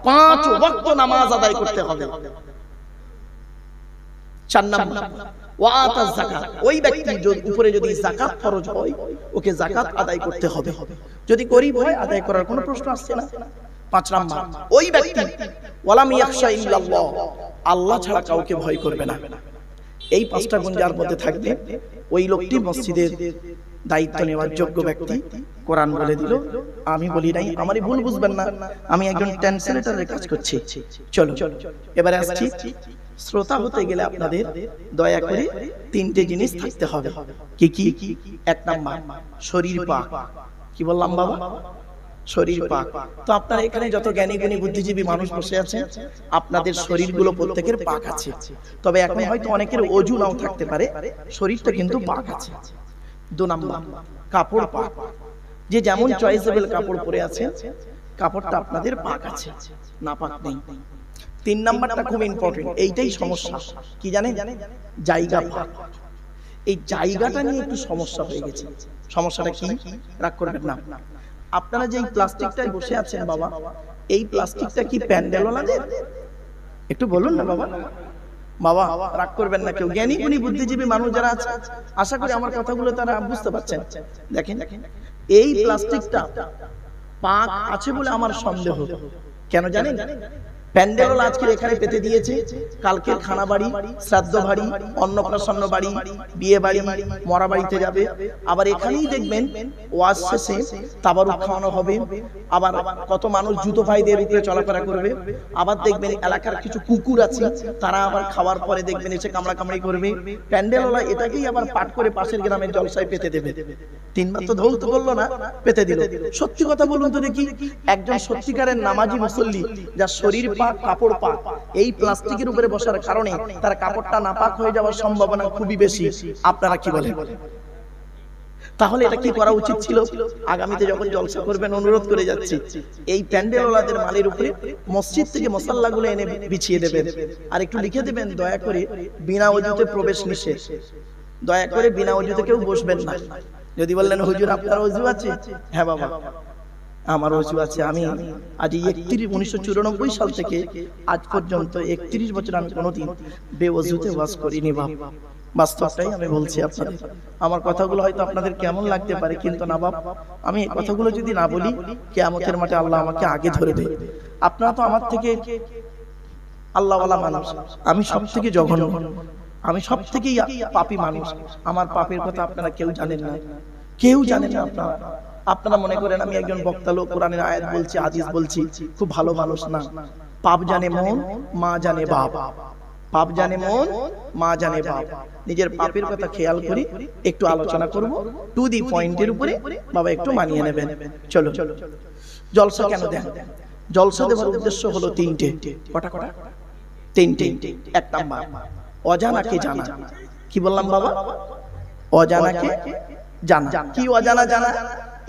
5 ওয়াক্ত নামাজ আদায় করতে হবে। 4 নাম্বার, ওয়াতাজ যাকাত, ওই ব্যক্তির উপরে যদি যাকাত ফরজ হয় ওকে যাকাত আদায় করতে হবে, যদি গরীব হয় আদায় করার কোনো প্রশ্ন আসছে না। 5 নাম্বার, ওই ব্যক্তি ওয়ালাম ইয়াখশা ইল্লাল্লাহ, আল্লাহ ছাড়া কাউকে ভয় করবে না। এই 5টা গুণ যার মধ্যে থাকবে ওই লোকটি মসজিদের দায়িত্ব নেওয়ার যোগ্য ব্যক্তি। কোরআন বলে দিল, আমি বলি নাই, আমারই ভুল বুঝবেন না, আমি একজন ট্রান্সলেটরের কাজ করছি। চলো এবারে আসছি, শ্রোতা হতে গেলে আপনাদের দয়া করে 3টে জিনিস থাকতে হবে। কি কি? 1 নাম্বার, শরীর পাক। কি বললাম বাবা? শরীর পাক। তো আপনারা এখানে যত জ্ঞানী গুণী বুদ্ধিজীবী মানুষ বসে আছেন, আপনাদের শরীরগুলো প্রত্যেকের পাক আছে, তবে এখন হয়তো অনেকের ওযু নাও থাকতে পারে, শরীরটা কিন্তু পাক আছে। 2 নাম্বার, কাপড় পাক, যে যেমন চয়েসেবল কাপড় পরে আছে কাপড়টা আপনাদের পাক আছে, না পাক নেই। 3 নাম্বারটা খুব ইম্পর্টেন্ট, এইটাই সমস্যা, কি জানেন? জায়গা পাক। এই জায়গাটা নিয়ে একটু সমস্যা হয়ে গেছে। সমস্যাটা কি? রাগ করবেন না। আপনারা যে প্লাস্টিকটায় বসে আছেন বাবা, এই প্লাস্টিকটা কি প্যান্ডেলওয়ালাদের? একটু বলুন না বাবা। বাবা রাগ করবেন না কেউ, জ্ঞানী গুণী বুদ্ধিজীবী মানুষ যারা আছে, আশা করি আমার কথাগুলো তারা বুঝতে পারছেন। দেখেন, এই প্লাস্টিকটা পাক আছে বলে আমার সন্দেহ। কেন জানেন? প্যান্ডেল আজকে এখানে পেতে দিয়েছে, কালকের খানা বাড়ি, শ্রাদ্ধ বাড়ি, অন্নপ্রাশন বাড়ি, বিয়ে বাড়ি, মরা বাড়িতে যাবে, আবার এখানেই দেখবেন ওয়াজ শেষে তাবারুক খাওয়ানো হবে, আবার কত মানুষ জুতো পায়ে উপরে চলাফেরা করবে, আবার দেখবেন এলাকার কিছু কুকুর আছে তারা আবার খাওয়ার পরে দেখবেন এসে কামড়া কামড়ি করবে। প্যান্ডেলওয়ালা এটাকেই আবার পাঠ করে পাশের গ্রামের জলসায় পেতে দেবে। 3 বার তো ধৌত বললো না, পেতে দিল। সত্যি কথা বলুন তো দেখি, একজন সত্যিকারের নামাজি মুসল্লি যার শরীর পাক, কাপড় পাক, এই প্লাস্টিকের উপরে বসার কারণে তার কাপড়টা নাপাক হয়ে যাওয়ার সম্ভাবনা খুবই বেশি। আপনারা কি বলেন? তাহলে এটা কি করা উচিত ছিল? আগামীতে যখন জলসা করবেন অনুরোধ করে যাচ্ছি, এই প্যান্ডেলওয়ালাদের মালের উপরে মসজিদ থেকে মশাল্লাগুলো এনে বিছিয়ে দেবেন, আর একটু লিখে দেবেন দয়া করে বিনা ওযুতে প্রবেশ নিষেধ। দয়া করে বিনা ওযুতে কেউ বসবেন না। যদি বললেন হুজুর আপনার ওযু আছে, হ্যাঁ বাবা আমার ওযু আছে, আমি আজ 1994 সাল থেকে আজ পর্যন্ত 31 বছর আমি কোনোদিন বেওযুতে ওয়াজ করিনি বাপ। বাস্তবটাই আমি বলছি আপনাদের। আমার কথাগুলো হয়তো আপনাদের কেমন লাগতে পারে, কিন্তু না বাপ, আমি এই কথাগুলো যদি না বলি কিয়ামতের মাঠে আল্লাহ আমাকে আগে ধরে দেবে। আপনারা তো আমার থেকে আল্লাহওয়ালা মানুষ, আমি সব থেকে জঘন্য, আমি সব থেকে পাপী মানুষ। আমার পাপের কথা আপনারা কেউ জানেন না, কেউ জানেন না। আপনারা মনে করেন আমি একজন বক্তা লোক, কোরআনের আয়াত বলছি, হাদিস বলছি, খুব ভালো মানুষ। না, পাপ জানে মন, মা জানে বাপ। পাপ জানে মন, মা জানে বাপ। নিজের পাপের কথা খেয়াল করি, একটু আলোচনা করব টু দি পয়েন্টের উপরে, বাবা একটু মানিয়ে নেবেন। চলো, জলসা কেন দেন? জলসা দেওয়ার উদ্দেশ্য হলো 3টে। কটা? 3টে। 1 নাম্বার, অজানাকে জানা। কি বললাম বাবা? অজানাকে জানা। কি অজানা জানা?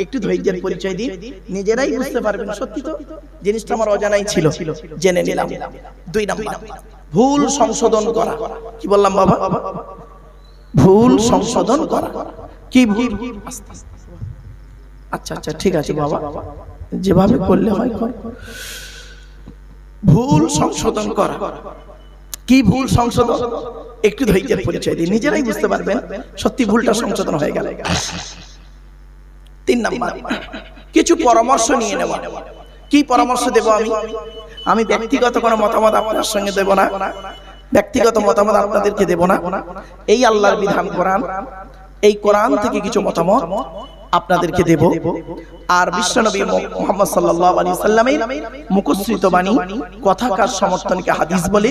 একটু ধৈর্যের পরিচয় দিন, নিজেরাই বুঝতে পারবেন সত্যি তো জিনিসটা আমার অজানাই ছিল, জেনে নিলাম। 2 নাম্বার, ভুল সংশোধন করা। কি বললাম বাবা? ভুল সংশোধন করা। কি ভুল? আচ্ছা আচ্ছা ঠিক আছে বাবা, যেভাবে করলে হয় কর। ভুল সংশোধন করা। কি ভুল সংশোধন? একটু ধৈর্যের পরিচয় দিন, নিজেরাই বুঝতে পারবেন সত্যি ভুলটা সংশোধন হয়ে গেল। 3 নাম্বার, কিছু পরামর্শ নিয়ে নেওয়া। কি পরামর্শ দেব আমি ব্যক্তিগত কোনো মতামত আপনার সঙ্গে দেব না, ব্যক্তিগত মতামত আপনাদেরকে দেব না। এই আল্লাহর বিধান কোরআন, এই কোরআন থেকে কিছু মতামত আপনাদেরকে দেব। আর বিশ্বনবী মুহাম্মদ সাল্লাল্লাহু আলাইহি সাল্লামের মুখসৃত বাণী, কথাকার সমর্থনকে হাদিস বলে,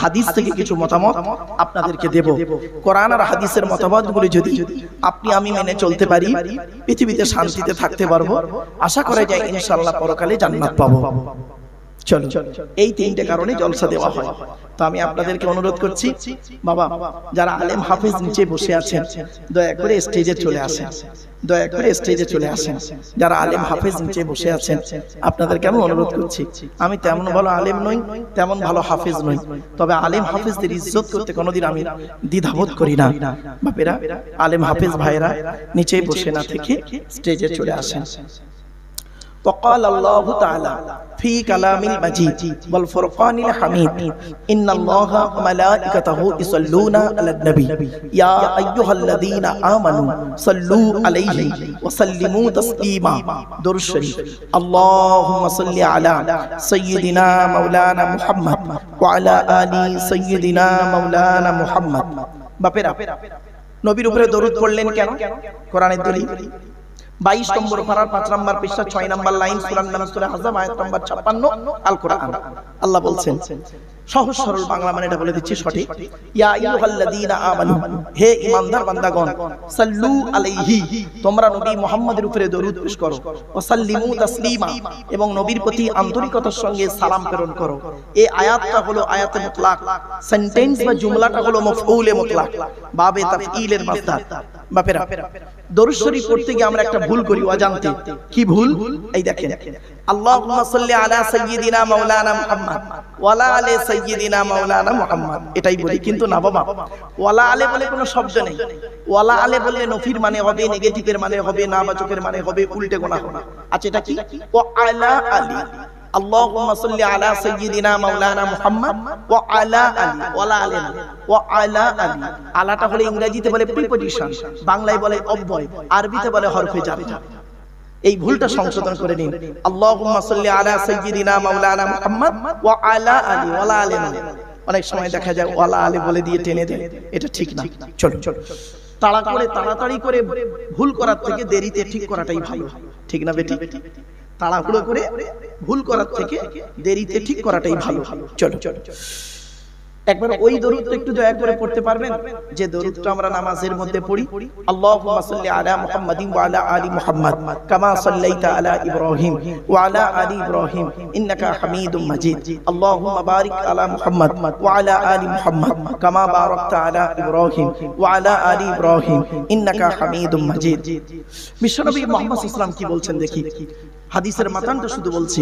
হাদিস থেকে কিছু মতামত আপনাদেরকে দেব। কোরআন আর হাদিসের মতামতগুলো যদি আপনি আমি মেনে চলতে পারি, পৃথিবীতে শান্তিতে থাকতে পারবো, আশা করা যায় ইনশাআল্লাহ পরকালে জান্নাত পাবো। চলো, এই 3টে কারণে জলসা দেওয়া হয়। তো আমি আপনাদেরকে অনুরোধ করছি, বাবা যারা আলেম হাফেজ নিচে বসে আছেন, দয়া করে স্টেজে চলে আসেন, দয়া করে স্টেজে চলে আসেন। যারা আলেম হাফেজ নিচে বসে আছেন, আপনাদেরকে আমি অনুরোধ করছি, আমি তেমন ভালো আলেম নই, তেমন ভালো হাফেজ নই, তবে আলেম হাফেজদের ইজ্জত করতে কোনোদিন আমি দ্বিধাবোধ করি না। বাপেরা, আলেম হাফেজ ভাইরা নিচে বসে না থেকে স্টেজে চলে আসেন। وقال الله تعالى في كلام المجيد والفرقان الحميد إن الله وملائكته يصلون على النبي يا أيها الذين آمنوا صلوا عليه وسلموا تسليما درود شريف اللهم صل على سيدنا مولانا محمد وعلى آل سيدنا مولانا محمد বাপেরা নবীর উপরে দরুদ পড়লেন কেন? কোরআনের দলিল 22 নম্বর পারার 5 নম্বর পৃষ্ঠা 6 নম্বর লাইন সূরার নাম সূরা আহজাব আয়াত নম্বর 56 আল কোরআন। আল্লাহ বলছেন, সহজ সরল বাংলা মানে এটা বলে দিচ্ছি সঠিক, ইয়া আইয়ুহাল্লাযীনা আমানু, হে ঈমানদার বান্দাগণ, সাল্লু আলাইহি, তোমরা নবী মুহাম্মদের উপরে দরুদ পেশ করো, ওয়া সাল্লিমু তাসলিমা, এবং নবীর প্রতি আন্তরিকতার সঙ্গে সালাম প্রেরণ করো। এই আয়াতটা হলো আয়াতে মুতলাক, সেন্টেন্স বা জুমলাটা হলো মাফউলে মুতলাক, বাবে তাফঈলের মাসদার। বাপেরা দরুদ শরীফ পড়তে গিয়ে আমরা একটা ভুল করি অজান্তে। কি ভুল? এই দেখেন, আল্লাহুম্মা সাল্লি আলা সাইয়্যিদিনা মাওলানা মুহাম্মদ ওয়া আলা আলি সাইয়্যিদিনা মাওলানা মুহাম্মদ, এটাই বলি। কিন্তু না বাবা, ওয়ালা আলে বলে কোনো শব্দ নেই। ওয়ালা আলে বললে নফির মানে হবে, নেগেটিভের মানে হবে, নাবাচকের মানে হবে, উল্টে গোনা হবে। আচ্ছা এটা কি? ওয়া আলা আলি, আল্লাহুম্মা সাল্লি আলা সাইয়্যিদিনা মাওলানা মুহাম্মদ ওয়া আলা আলি, ওয়ালা আলি না, ওয়া আলা আলি। আলাটা হলো ইংরেজিতে বলে প্রিপজিশন, বাংলায় বলে অব্যয়, আরবিতে বলে হরফে জার। এই ভুলটা সংশোধন করে নিন। আল্লাহুম্মা সাল্লি আলা সাইয়্যিদিনা মাওলানা মুহাম্মদ ওয়া আলা আলি, ওয়ালা আলি না। অনেক সময় দেখা যায় ওয়ালা আলি বলে দিয়ে টেনে দেয়, এটা ঠিক না। চলো তাড়াতাড়ি করে ভুল করার থেকে দেরিতে ঠিক করাটাই ভালো, ঠিক না বেটি? তাড়াহুড়ো করে ভুল করার থেকে দেরিতে ঠিক করাটাই ভালো। চলো একবার ওই দরুদটা একটু দয়া করে পড়তে পারবেন যে দরুদটা আমরা নামাজের মধ্যে পড়ি? আল্লাহুম্মা সাল্লি আলা মুহাম্মাদিন ওয়া আলা আলি মুহাম্মাদ কামা সাল্লাইতা আলা ইব্রাহিম ওয়া আলা আলি ইব্রাহিম ইন্নাকা হামিদুম মাজিদ। আল্লাহুম্মা বারিক আলা মুহাম্মাদ ওয়া আলা আলি মুহাম্মাদ কামা বারাকতা আলা ইব্রাহিম ওয়া আলা আলি ইব্রাহিম ইন্নাকা হামিদুম মাজিদ। বিশ্বনবী মুহাম্মদ সাল্লাল্লাহু আলাইহি ওয়াসাল্লাম কি বলছেন দেখি, হাদিসের মাতানটা শুধু বলছি,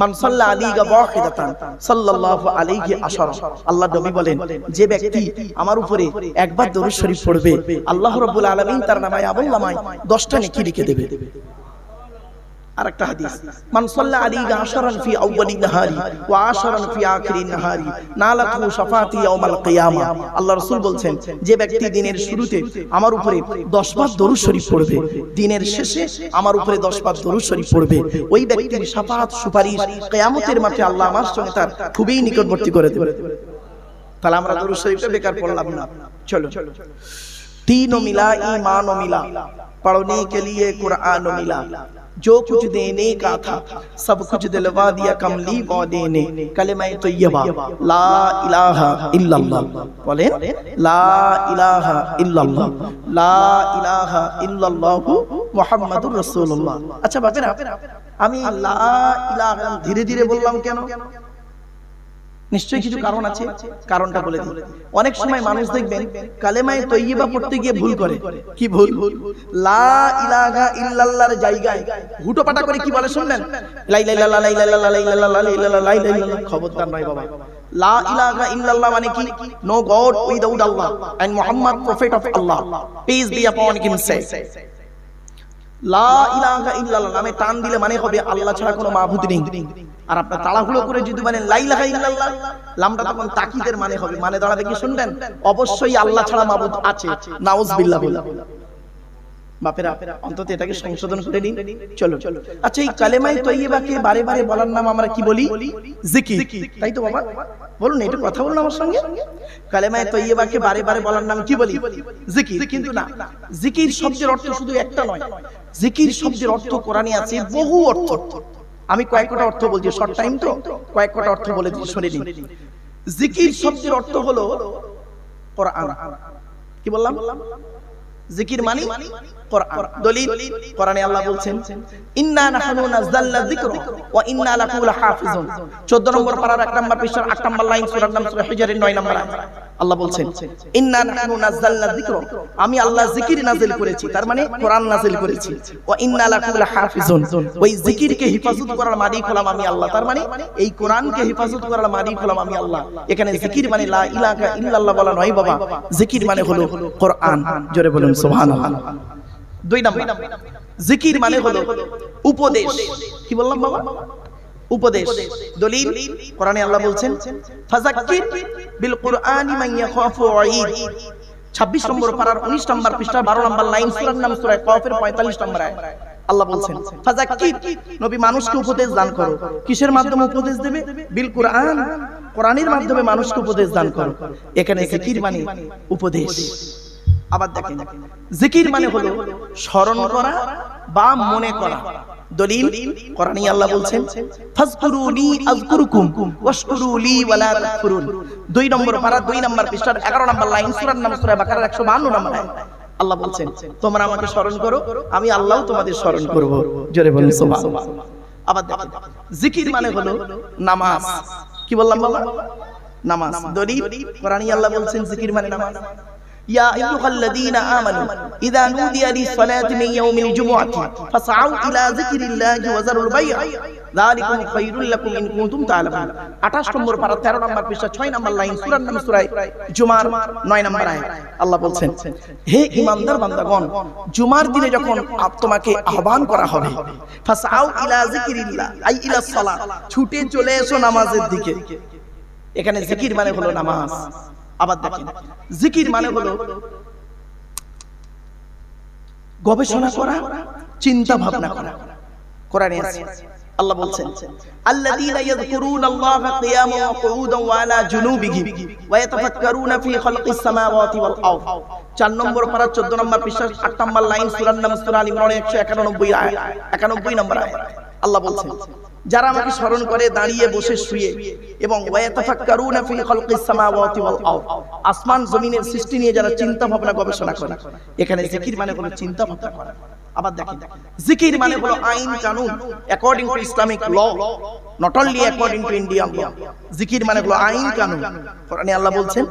মান সাল্লা আলাইহি ওয়াহিদাতান সাল্লাল্লাহু আলাইহি আশারা। আল্লাহ নবী বলেন, যে ব্যক্তি আমার উপরে একবার দরুদ শরীফ পড়বে, আল্লাহ রাব্বুল আলামিন তার নামায় আমলনামায় 10টা নেকি লিখে দেবে। আরেকটা হাদিস, মান সাল্লা আলাইহি আশারান ফি আউয়ালিন নাহারি ওয়া আশারান ফি আখিরিন নাহারি নালাতু শাফাতি ইয়াউমাল কিয়ামা। আল্লাহ রাসূল বলছেন, যে ব্যক্তি দিনের শুরুতে আমার উপরে 10 বার দরুদ শরীফ পড়বে, দিনের শেষে আমার উপরে 10 বার দরুদ শরীফ পড়বে, ওই ব্যক্তির শাফাত সুপারিশ কিয়ামতের মাঠে আল্লাহ আমার সঙ্গে তার খুবই নিকটবর্তী করে দেবে। তাহলে আমরা দরুদ শরীফটা বেকার পড়লাম না। চলো, तीनों मिला ईमान मिला, पढ़ने के लिए कुरान मिला, जो कुछ देने का था सब कुछ दिलवा दिया कमली मौदे ने, कलेमा तय्यबा ला इलाहा इल्लल्लाह, बोलें ला इलाहा इल्लल्लाह, ला इलाहा इल्लल्लाह मुहम्मदुर रसूलुल्लाह। अच्छा बापेरा, আমি লা ইলাহা ধীরে ধীরে বললাম কেন? নিশ্চয়ই কিছু কারণ আছে, কারণটা বলে দিই। অনেক সময় মানুষ দেখবেন কালেমায়ে তয়্যিবা পড়তে গিয়ে ভুল করে। কি ভুল? লা ইলাহা ইল্লাল্লাহর জায়গায় হুটোপাটা করে কি বলে শুনলেন? লা ইলাহা ইল্লাল্লাহ, লা ইলাহা ইল্লাল্লাহ, লা ইলাহা ইল্লাল্লাহ। খবরদার নয় বাবা। লা ইলাহা ইল্লাল্লাহ মানে কি? No god without Allah and Muhammad prophet of Allah, peace be upon him সে। লা ইলাহা ইল্লাল্লাহ নামে টান দিলে মানে হবে আল্লাহ ছাড়া কোনো মাবুদ নেই। আর আপনার তাড়াহুড়ো করে যদি বলেন লা ইলাহা ইল্লাল্লাহ, লামটা তখন তাকিদের মানে হবে, মানে দাঁড়াবে কি শুনবেন? অবশ্যই আল্লাহ ছাড়া মাবুদ আছে, নাউজুবিল্লাহ। বাপেরা অন্তত এটাকে সংশোধন করে নিন। চলো, আচ্ছা এই কালেমায়ে তয়্যিবাকে বারে বারে বলার নাম আমরা কি বলি? জিকির, তাই তো বাবা? বলুন একটু কথা বলুন আমার সঙ্গে। কালেমায়ে তয়্যিবাকে বারে বারে বলার নাম কি বলি? জিকির। কিন্তু না, জিকির শব্দের অর্থ শুধু একটা নয়, জিকির শব্দের অর্থ কোরআনে আছে বহু অর্থ। আমি কয়েকটা অর্থ বলছি, শর্ট টাইম তো কয়েকটা অর্থ বলে দিই, শুনে নিন। জিকির শব্দের অর্থ হলো কোরআন। কি বললাম? জিকির মানে কোরআন। দলিল কোরআনে আল্লাহ বলছেন, ইন্না নাহনু নাযালনা যিকরা ওয়া ইন্না লাহু লাহাফিজুন। 14 নম্বর পারার 1 নম্বর পৃষ্ঠার 8 নম্বর লাইন, সূরার নাম সূরা হিজরের 9 নম্বর আয়াত। আল্লাহ বলছেন, ইন্না নাহনু নাযালনা যিকরা, আমি আল্লাহ জিকির নাযিল করেছি, তার মানে কোরআন নাযিল করেছি। ওয়া ইন্না লাহু লাহাফিজুন, ওই জিকিরকে হেফাজত করার মালিক হলাম আমি আল্লাহ, তার মানে এই কোরআনকে হেফাজত করার মালিক হলাম আমি আল্লাহ। এখানে জিকির মানে লা ইলাহা ইল্লাল্লাহ বলা নয় বাবা, জিকির মানে হলো কোরআন। জোরে বলুন সুবহানাল্লাহ। 2 নম্বর, জিকির মানে হলো উপদেশ। কি বললাম বাবা? উপদেশ। দলিল কোরআনে আল্লাহ বলছেন ফাযাক্কির বিল কুরআনি মান ইয়াখাফু ওয়াঈদ। 26 নম্বর পারার 19 নম্বর পৃষ্ঠা 12 নম্বর লাইন সূরার নাম সূরা কফের 45 নম্বর আয়াত। আল্লাহ বলছেন ফাযাক্কির, নবী মানুষকে উপদেশ দান করো। কিসের মাধ্যমে উপদেশ দেবে? বিল কুরআন, কোরআনের মাধ্যমে মানুষকে উপদেশ দান করো। এখানে জিকির মানে উপদেশ। আবার দেখেন জিকির মানে হলো স্মরণ করা বা মনে করা। দলিল কোরআনে আল্লাহ বলছেন ফাজকুরুনি আযকুরুকুম ওয়াশকুরুলি ওয়ালা তাকফুরুন। 2 নম্বর পারা 2 নম্বর পৃষ্ঠার 11 নম্বর লাইন সূরার নাম সূরা বাকারার 152 নম্বর আয়াত। আল্লাহ বলছেন তোমরা আমাকে স্মরণ করো, আমি আল্লাহও তোমাদের স্মরণ করব। জোরে বলুন সুবহানাল্লাহ। আবার দেখেন জিকির মানে হলো নামাজ। কি বললাম বাবা? নামাজ। দলিল কোরআনে আল্লাহ বলছেন জিকির মানে নামাজ। يا أيها الذين آمنوا إذا نودي للصلاة من يوم الجمعة فاسعوا إلى ذكر الله وذروا البيع ذلكم خير لكم إن كنتم تعلمون। 28 নম্বর পারা 13 নম্বর পৃষ্ঠা 6 নম্বর লাইন সূরার নাম সূরা জুমার 9 নম্বর আয়াত। আল্লাহ বলছেন হে ঈমানদার বান্দাগণ, জুমার দিনে যখন তোমাকে আহ্বান করা হবে ফাসআউ ইলা যিকরিল্লাহ আই ইলা সালাত, ছুটে চলে এসো নামাজের দিকে। এখানে জিকির মানে হলো নামাজ। আবার দেখেন জিকির মানে হলো গবেষণা করা, চিন্তা ভাবনা করা। কোরআনে আছে আল্লাহ বলছেন আল্লাযীনা ইয়াযকুরুনাল্লাহা কিয়ামান ওয়া কুউদান ওয়া আলা জুনুবিহিম ওয়া ইয়াতাফাক্কারুনা ফি খালকিস সামাওয়াতি ওয়াল আরদ। 4 নম্বর পারা 14 নম্বর পৃষ্ঠা 8 নম্বর লাইন সূরার নাম সূরা আল ইমরান 191 আয়াত 91 নম্বর আয়াত। আল্লাহ বলছেন যারা আমাকে স্মরণ করে দাঁড়িয়ে বসে শুয়ে এবং ওয়ায়াতাফাক্কারুনা ফি খালকিস সামাওয়াতি ওয়াল আরদ, আসমান জমিনের সৃষ্টি নিয়ে যারা চিন্তা ভাবনা গবেষণা করে। এখানে জিকির মানে হলো চিন্তা ভাবনা করা। আবার দেখেন জিকির মানে হলো আইন কানুন according to Islamic law, not only according to Indian law. জিকির মানে হলো আইন কানুন। কোরআনে আল্লাহ বলছেন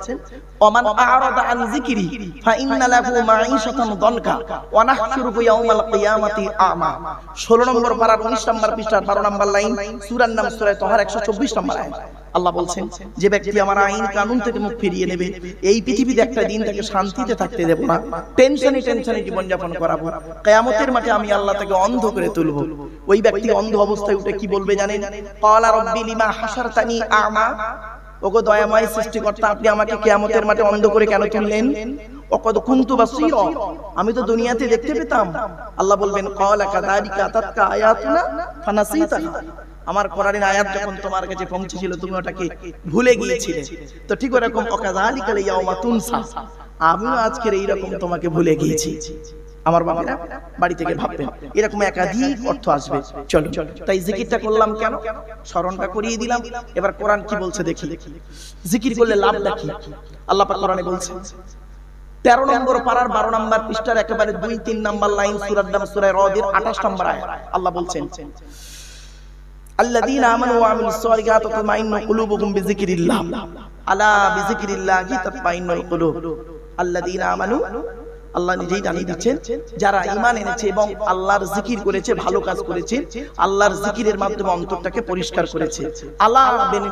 ওমান আ'রাদা আন যিকরি ফাইন্না লাহু মাঈশাতান দানকা ওয়া নাহশুরুহু ইয়াওমাল কিয়ামাতি আ'মা। 16 নম্বর পারার 19 নম্বর পৃষ্ঠার 12 নম্বর লাইন সূরার নাম সূরা তাহার 124 নম্বর আয়াত। আল্লাহ বলছেন যে ব্যক্তি আমার আইন কানুন থেকে মুখ ফিরিয়ে নেবে, এই পৃথিবীতে একটা দিন তাকে শান্তিতে থাকতে দেব না, টেনশনে জীবন যাপন করাবো। কিয়ামতের মাঠে আমি আল্লাহ তাকে অন্ধ করে তুলব। ওই ব্যক্তি অন্ধ অবস্থায় উঠে কি বলবে জানেন? ক্বালা রাব্বি লিমা হাশারতানি আ'মা, ওগো দয়াময় সৃষ্টিকর্তা আপনি আমাকে কিয়ামতের মাঠে অন্ধ করে কেন তুললেন? ওয়াকাদ কুনতু বাসীরা, আমি তো দুনিয়াতে দেখতে পেতাম। আল্লাহ বলবেন ক্বালা কাযালিকা আতাতকা আয়াতুনা ফানাসিতাহা, আমার কোরআনের আয়াত যখন তোমার কাছে পৌঁছেছিল তুমি ওটাকে ভুলে গিয়েছিলে। তো ঠিক এরকম ওয়াকাযালিকাল ইয়াওমা তুনসা, আমিও আজকের এইরকম তোমাকে ভুলে গিয়েছি। আমার বাবারা বাড়ি থেকে ভাববেন এরকম একাধিক অর্থ আসবে। চলো তাই জিকিরটা করলাম কেন? স্মরণটা করিয়ে দিলাম। এবার কোরআন কি বলছে দেখি। জিকির করলে লাভটা কি? আল্লাহ পাক কোরআনে বলছেন 13 নম্বর পারার 12 নম্বর পৃষ্ঠার একেবারে 2-3 নম্বর লাইন সূরার নাম সূরা রদের 28 নম্বর আয়াত। আল্লাহ বলছেন আল্লাযীনা আমানু ওয়া আমিলুস সালিহাতি তাতমাইন্নু কুলুবুহুম বিযিকরিল্লাহ আলা বিযিকরিল্লাহি তাতমাইন্নুল কুলুব। আল্লাযীনা আমানু, আল্লাহ নিজেই জানিয়ে দিচ্ছেন যারা ঈমান এনেছে এবং আল্লাহর জিকির করেছে, ভালো কাজ করেছে, আল্লাহর জিকিরের মাধ্যমে অন্তরটাকে পরিষ্কার করেছে। আলা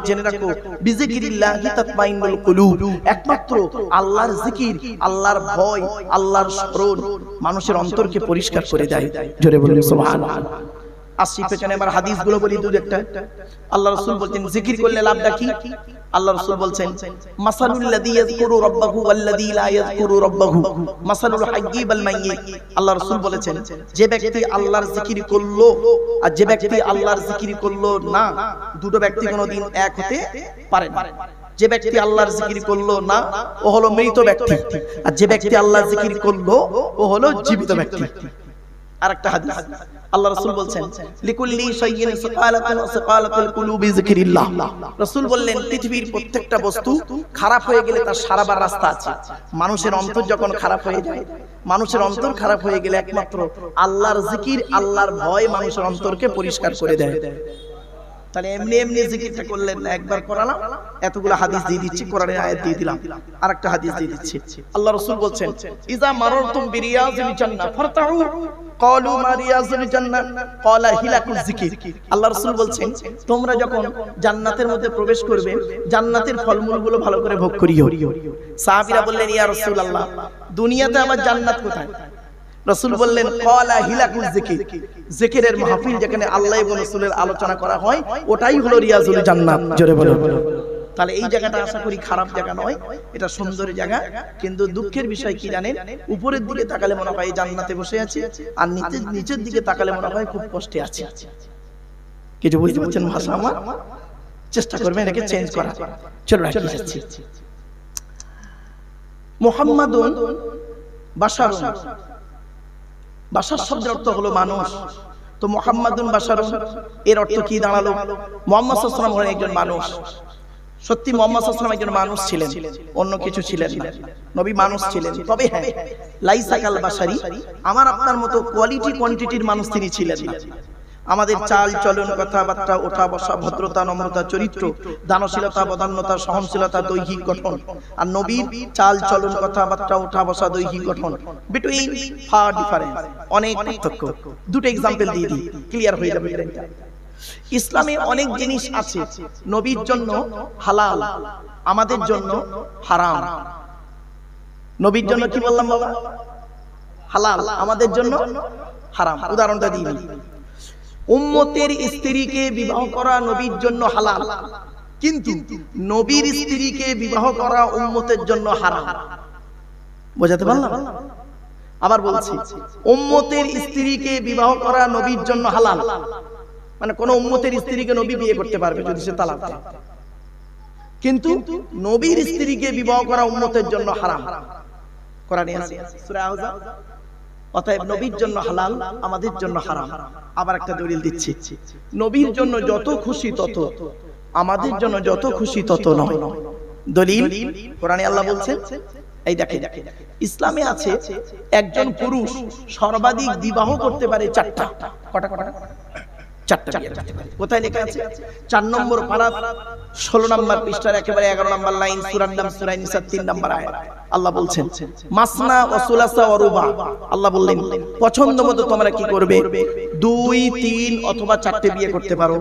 জেনে রাখো বিযিকরিল্লাহি তাতমাইন্নুল কুলুব, একমাত্র আল্লাহর জিকির, আল্লাহর ভয়, আল্লাহর স্মরণ মানুষের অন্তরকে পরিষ্কার করে দেয়। জোরে বলুন সুবহানাল্লাহ। আসি পেছনে আবার হাদিসগুলো বলি দুই একটা। আল্লাহ রাসূল বলেন জিকির করলে লাভটা কি? আল্লাহ রাসূল বলছেন মাসালুল লাযী ইয়াযকুরু রাব্বাহু ওয়াল্লাযী লা ইয়াযকুরু রাব্বাহু মাসালুল হাইয়্যি ওয়াল মাইয়্যিত। আল্লাহ রাসূল বলেছেন যে ব্যক্তি আল্লাহর জিকির করলো আর যে ব্যক্তি আল্লাহর জিকির করলো না, দুটো ব্যক্তি কোনোদিন এক হতে পারে না। যে ব্যক্তি আল্লাহর জিকির করলো না ও হলো মৃত ব্যক্তি, আর যে ব্যক্তি আল্লাহর জিকির করলো ও হলো জীবিত ব্যক্তি। আরেকটা হাদিস আল্লাহ রাসূল বলছেন লিকুল্লি শাইইন সাকালাতুন ওয়া সাকালাতুল কুলুবি যিকরিল্লাহ। রাসূল বললেন পৃথিবীর প্রত্যেকটা বস্তু খারাপ হয়ে গেলে তার সারাবার রাস্তা আছে। মানুষের অন্তর যখন খারাপ হয়ে যায়, মানুষের অন্তর খারাপ হয়ে গেলে একমাত্র আল্লাহর জিকির, আল্লাহর ভয় মানুষের অন্তরকে পরিষ্কার করে দেয়। তাহলে এমনি এমনি জিকিরটা করলেন না, একবার করালাম, এতগুলো হাদিস দিয়ে দিচ্ছি, কোরআনের আয়াত দিয়ে দিলাম, আরেকটা হাদিস দিয়ে দিচ্ছি। আল্লাহ রাসূল বলছেন ইজা মারারতুম বিরিয়াজিল জান্নাহ ফারতাউ ক্বালু মা রিয়াজুল জান্নাহ ক্বালা হিলাকুল যিকির। আল্লাহ রাসূল বলছেন তোমরা যখন জান্নাতের মধ্যে প্রবেশ করবে জান্নাতের ফলমূলগুলো ভালো করে ভোগ করিও। সাহাবীরা বললেন ইয়া রাসূলুল্লাহ দুনিয়াতে আবার জান্নাত কোথায়? রাসূল বললেন ক্বালা হিলাকুল যিকির, জিকিরের মাহফিল যেখানে আল্লাহ এবং রাসূলের আলোচনা করা হয় ওটাই হলো রিয়াজুল জান্নাত। জোরে বলো। তাহলে এই জায়গাটা আশা করি খারাপ জায়গা নয়, এটা সুন্দর জায়গা। কিন্তু দুঃখের বিষয় কি জানেন, উপরের দিকে তাকালে মনে হয় জান্নাতে বসে আছি, আর নিচের দিকে তাকালে মনে হয় খুব কষ্টে আছি। কিছু বুঝতে পারছেন ভাষা আমার? চেষ্টা করবেন এটাকে চেঞ্জ করা। চলো রাখি যাচ্ছি। মুহাম্মাদুন বাশারুন, বাশার শব্দের অর্থ হলো মানুষ। তো মুহাম্মাদুন বাশারুন এর অর্থ কি দাঁড়ালো? মুহাম্মদ সাল্লাল্লাহু আলাইহি ওয়াসাল্লাম হলেন একজন মানুষ। সত্যি মুহাম্মদ সাল্লাল্লাহু আলাইহি ওয়াসাল্লাম একজন মানুষ ছিলেন, অন্য কিছু ছিলেন না। নবী মানুষ ছিলেন, তবে হ্যাঁ লাইসা কাল বাশারি, আমার আপনার মতো কোয়ালিটি কোয়ান্টিটির মানুষ তিনি ছিলেন না। আমাদের চাল চলন, কথাবার্তা, ওঠা বসা, ভদ্রতা, নম্রতা, চরিত্র, দানশীলতা, বদান্যতা, সহনশীলতা, দৈহিক গঠন আর নবীর চাল চলন, কথাবার্তা, ওঠা বসা, দৈহিক গঠন বিটুইন ফার ডিফারেন্স, অনেক পার্থক্য। দুটো এক্সাম্পল দিয়ে দিই, ক্লিয়ার হয়ে যাবে। ইসলামে অনেক জিনিস আছে নবীর জন্য হালাল, আমাদের জন্য হারাম। নবীর জন্য কি বললাম বাবা? হালাল, আমাদের জন্য হারাম। উদাহরণটা দিই, উম্মতের স্ত্রীকে বিবাহ করা নবীর জন্য হালাল, কিন্তু নবীর স্ত্রীকে বিবাহ করা উম্মতের জন্য হারাম। বোঝাতে পারলাম? আবার বলছি, উম্মতের স্ত্রীকে বিবাহ করা নবীর জন্য হালাল, মানে কোন উম্মতের স্ত্রীকে নবী বিয়ে করতে পারবে যদি সে তালাক দেয়, কিন্তু নবীর স্ত্রীকে বিবাহ করা উম্মতের জন্য হারাম। কোরআনে আছে সূরা আহজাব। অতএব নবীর জন্য হালাল, আমাদের জন্য হারাম। আবার একটা দলিল দিচ্ছি, নবীর জন্য যত খুশি তত, আমাদের জন্য যত খুশি তত নয়। দলিল কোরআনে আল্লাহ বলছেন, এই দেখেন ইসলামে আছে একজন পুরুষ সর্বাধিক বিবাহ করতে পারে চারটা। কটা? চারটা বিয়ে করতে পারে। কোথায় লেখা আছে? 4 নম্বর পারা 16 নম্বর পৃষ্ঠার একেবারে 11 নম্বর লাইন, সূরার নাম সূরা নিসা 3 নম্বর আয়াত। আল্লাহ বলছেন মাসনা ওয়া সুলাসা ওয়া রুবা। আল্লাহ বললেন পছন্দ মতো তোমরা কি করবে, 2, 3 অথবা 4টে বিয়ে করতে পারো।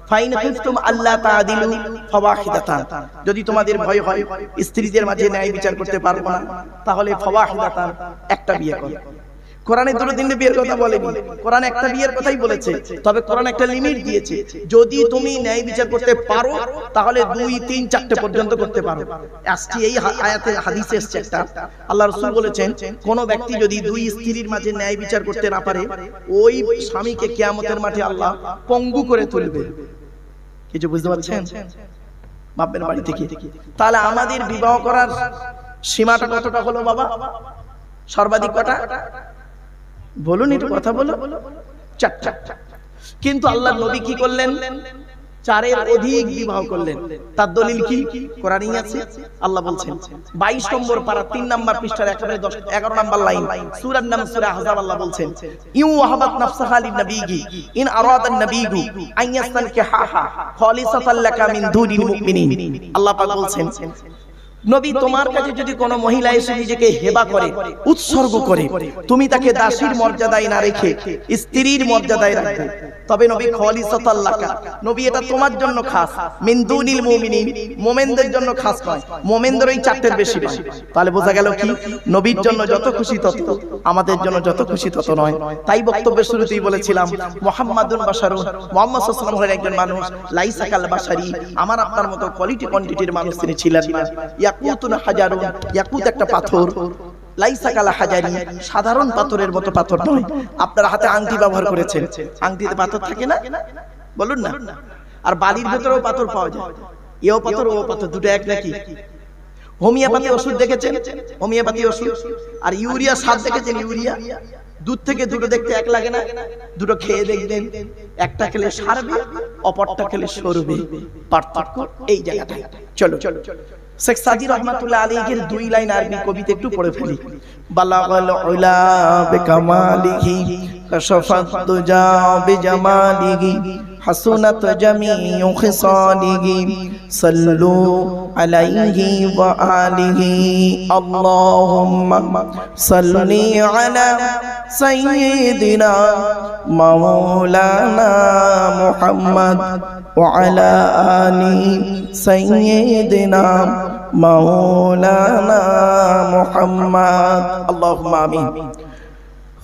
ফাইন খিফতুম আল্লা তাআদিলু ফাওয়াহিদাতান, যদি তোমাদের ভয় হয় স্ত্রীদের মাঝে ন্যায় বিচার করতে পারবে না, তাহলে ফাওয়াহিদাতান, একটা বিয়ে করো। কোরআনে 2-3 বিয়ের কথা বলেনি, কোরআন একটা বিয়ের কথাই বলেছে। তবে কোরআন একটা লিমিট দিয়েছে, যদি তুমি ন্যায় বিচার করতে পারো তাহলে 2, 3, 4টে পর্যন্ত করতে পারো। আজকে এই আয়াতে হাদিসে এসেছে একটা, আল্লাহ রাসূল বলেছেন কোন ব্যক্তি যদি 2 স্ত্রীর মাঝে ন্যায় বিচার করতে না পারে, ওই স্বামীকে কিয়ামতের মাঠে আল্লাহ পঙ্গু করে তুলবে। কিছু বুঝতে পারছেন? বাপের বাড়ি থেকে। তাহলে আমাদের বিবাহ করার সীমাটা কতটা হলো বাবা? সর্বাধিক কটা বলুন, একটু কথা বলো। 4টা। কিন্তু আল্লাহর নবী কি করলেন? 4-এর অধিক বিবাহ করলেন। তার দলিল কি? কোরআনেই আছে। আল্লাহ বলছেন 22 নম্বর পারা 3 নম্বর পৃষ্ঠার একেবারে 11 নম্বর লাইন, সূরার নাম সূরা আহজাব। আল্লাহ বলছেন ইউ ওয়াহাবাত নাফসাহা লিন-নবিয়্যি ইন আরাদা আন-নবিয়্যু আন ইয়াস্তানকিহাহা খালিসাতাল লাকা মিন দুনিল মুমিনিন। আল্লাহ পাক বলছেন নবী তোমার কাছে যদি কোনো মহিলা এসে নিজেকে হেবা করে, উৎসর্গ করে, তুমি তাকে দাসীর মর্যাদায় না রেখে স্ত্রীর মর্যাদায় রাখবে, তবে নবী খালিসাতাল লাকা, নবী এটা তোমার জন্য খাস, মিন দুনিল মুমিনিন, মুমিনদের জন্য খাস নয়, মুমিনদের ওই 4টের বেশি নয়। তাহলে বোঝা গেল কি, নবীর জন্য যত খুশি তত, আমাদের জন্য যত খুশি তত নয়। তাই বক্তব্যের শুরুতেই বলেছিলাম মুহাম্মাদুন বাশারুন, মুহাম্মদ সাল্লাল্লাহু আলাইহি ওয়াসাল্লাম হলেন একজন মানুষ, লাইসা কাল বাশারি, আমার আপনার মতো কোয়ালিটি কোয়ান্টিটির মানুষ তিনি ছিলেন না। ইয়াকুতুন হাজারুন, ইয়াকুত একটা পাথর, লাইসা কাল হাজারি, সাধারণ পাথরের মতো পাথর নয়। আপনার হাতে আংটি ব্যবহার করেছেন, আংটিতে পাথর থাকে না? বলুন না। আর বালির ভেতরেও পাথর পাওয়া যায়, এও পাথর ও পাথর, দুটো এক নাকি? হোমিওপ্যাথি ওষুধ দেখেছেন? হোমিওপ্যাথি ওষুধ আর ইউরিয়া সার দেখেছেন? ইউরিয়া দুধ থেকে দুটো দেখতে এক লাগে না? দুটো খেয়ে দেখবেন, একটা খেলে সারবে, অপরটা খেলে সরবে। পার্থক্য এই জায়গাটায়। চলো শেখ সাদি রহমাতুল্লাহ আলাইহির 2 লাইন আরবি কবিতা একটু পড়ে ফেলি। বালাগাল উলা বিকামালিহি কাশাফাত তুজা বিজামালিহি হাসুনাত জামিউ খিসালিহি সাল্লু আলাইহি ওয়া আলিহি আল্লাহুম্মা সাল্লি আলা সাইয়্যিদিনা মাওলানা মুহাম্মদ ওয়া আলা আলি সাইয়্যিদিনা মাওলানা মুহাম্মদ। আল্লাহুম্মা আমিন।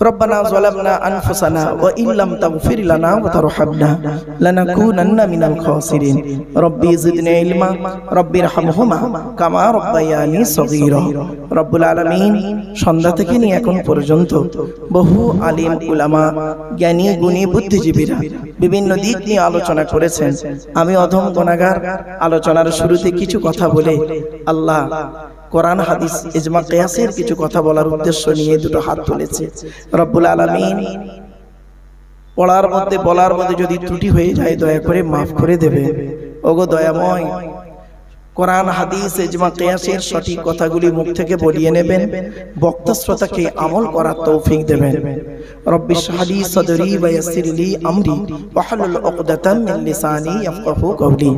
ربنا ظلمنا أنفسنا وإن لم تغفر لنا وترحمنا لنكونن من الخاسرين ربي زدني علما ربي ارحمهما كما ربياني صغيرا رب العالمين সন্ধ্যা থেকে নিয়ে এখন পর্যন্ত বহু আলিম উলামা জ্ঞানী গুণী বুদ্ধিজীবীরা বিভিন্ন দিক নিয়ে আলোচনা করেছেন। আমি অধম গুনাহগার আলোচনার শুরুতে কিছু কথা বলে আল্লাহ কোরআন হাদিস ইজমা কিয়াসের কিছু কথা বলার উদ্দেশ্য নিয়ে দুটো হাত তুলেছে। রব্বুল আলামিন পড়ার মধ্যে বলার মধ্যে যদি ত্রুটি হয়ে যায় দয়া করে মাফ করে দেবে। ওগো দয়াময়, কোরআন হাদিস ইজমা কিয়াসের সঠিক কথাগুলি মুখ থেকে বলিয়ে নেবেন, বক্তা শ্রোতাকে আমল করার তৌফিক দেবেন। রব্বি ইশরাহ লি সাদরি ওয়া ইয়াসসির লি আমরি ওয়াহলুল উকদাতাম মিন লিসানি ইয়াফকাহু কওলি।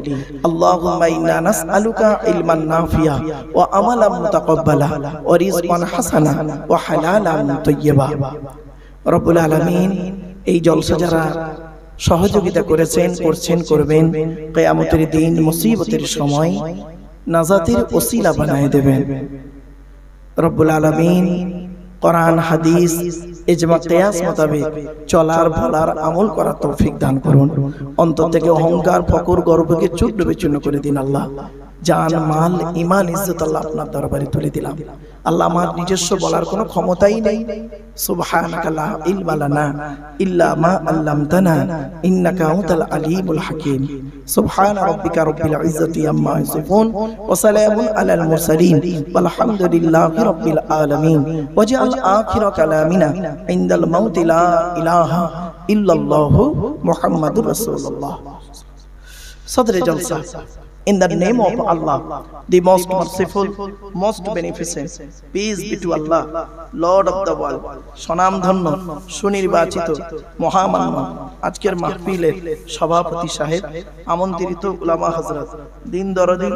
আল্লাহুম্মা ইন্না নাসআলুকা ইলমান নাফিয়া ওয়া আমালান মুতাকাব্বালা ওয়া রিজকান হাসানা ওয়া হালালান তাইয়্যিবা। রব্বুল আলামিন এই জলসা যারা সহযোগিতা করেছেন, করছেন, করবেন, কিয়ামতের দিন মুসিবতের সময় নাজাতের ওসিলা বানায় দেবেন। রব্বুল আলামিন কোরআন হাদিস ইজমা কিয়াস মোতাবেক চলার বলার আমল করার তৌফিক দান করুন। অন্তর থেকে অহংকার ফকর গর্বকে চূর্ণ বিচূর্ণ করে দিন আল্লাহ। জান মাল ঈমান ইজ্জত আল্লাহ আপনার দরবারে তুলে দিলাম। আল্লাহ আমার নিজস্ব বলার কোনো ক্ষমতাই নেই। সুবহানাকা লা ইলমা লানা ইল্লা মা আল্লামতানা ইন্নাকা আনতাল আলিমুল হাকীম। সুবহান রাব্বিকা রাব্বিল ইজ্জাতি আম্মা ইয়াসিফুন ওয়া সালামুন আলাল মুরসালিন ওয়ালহামদুলিল্লাহি রাব্বিল আলামিন। ওয়াজআল আখিরা কালামিনা ইনদাল মাউতি লা ইলাহা ইল্লাল্লাহু মুহাম্মাদুর রাসূলুল্লাহ। সদরে জলসা। In the name of Allah, the most merciful, most beneficent, peace be to Allah, Lord of the world, সনাম ধন্য সুনির্বাচিত মহামান্য আজকের মাহফিলের সভাপতি সাহেব, আমন্ত্রিত উলামা হযরত, দিন দরদি,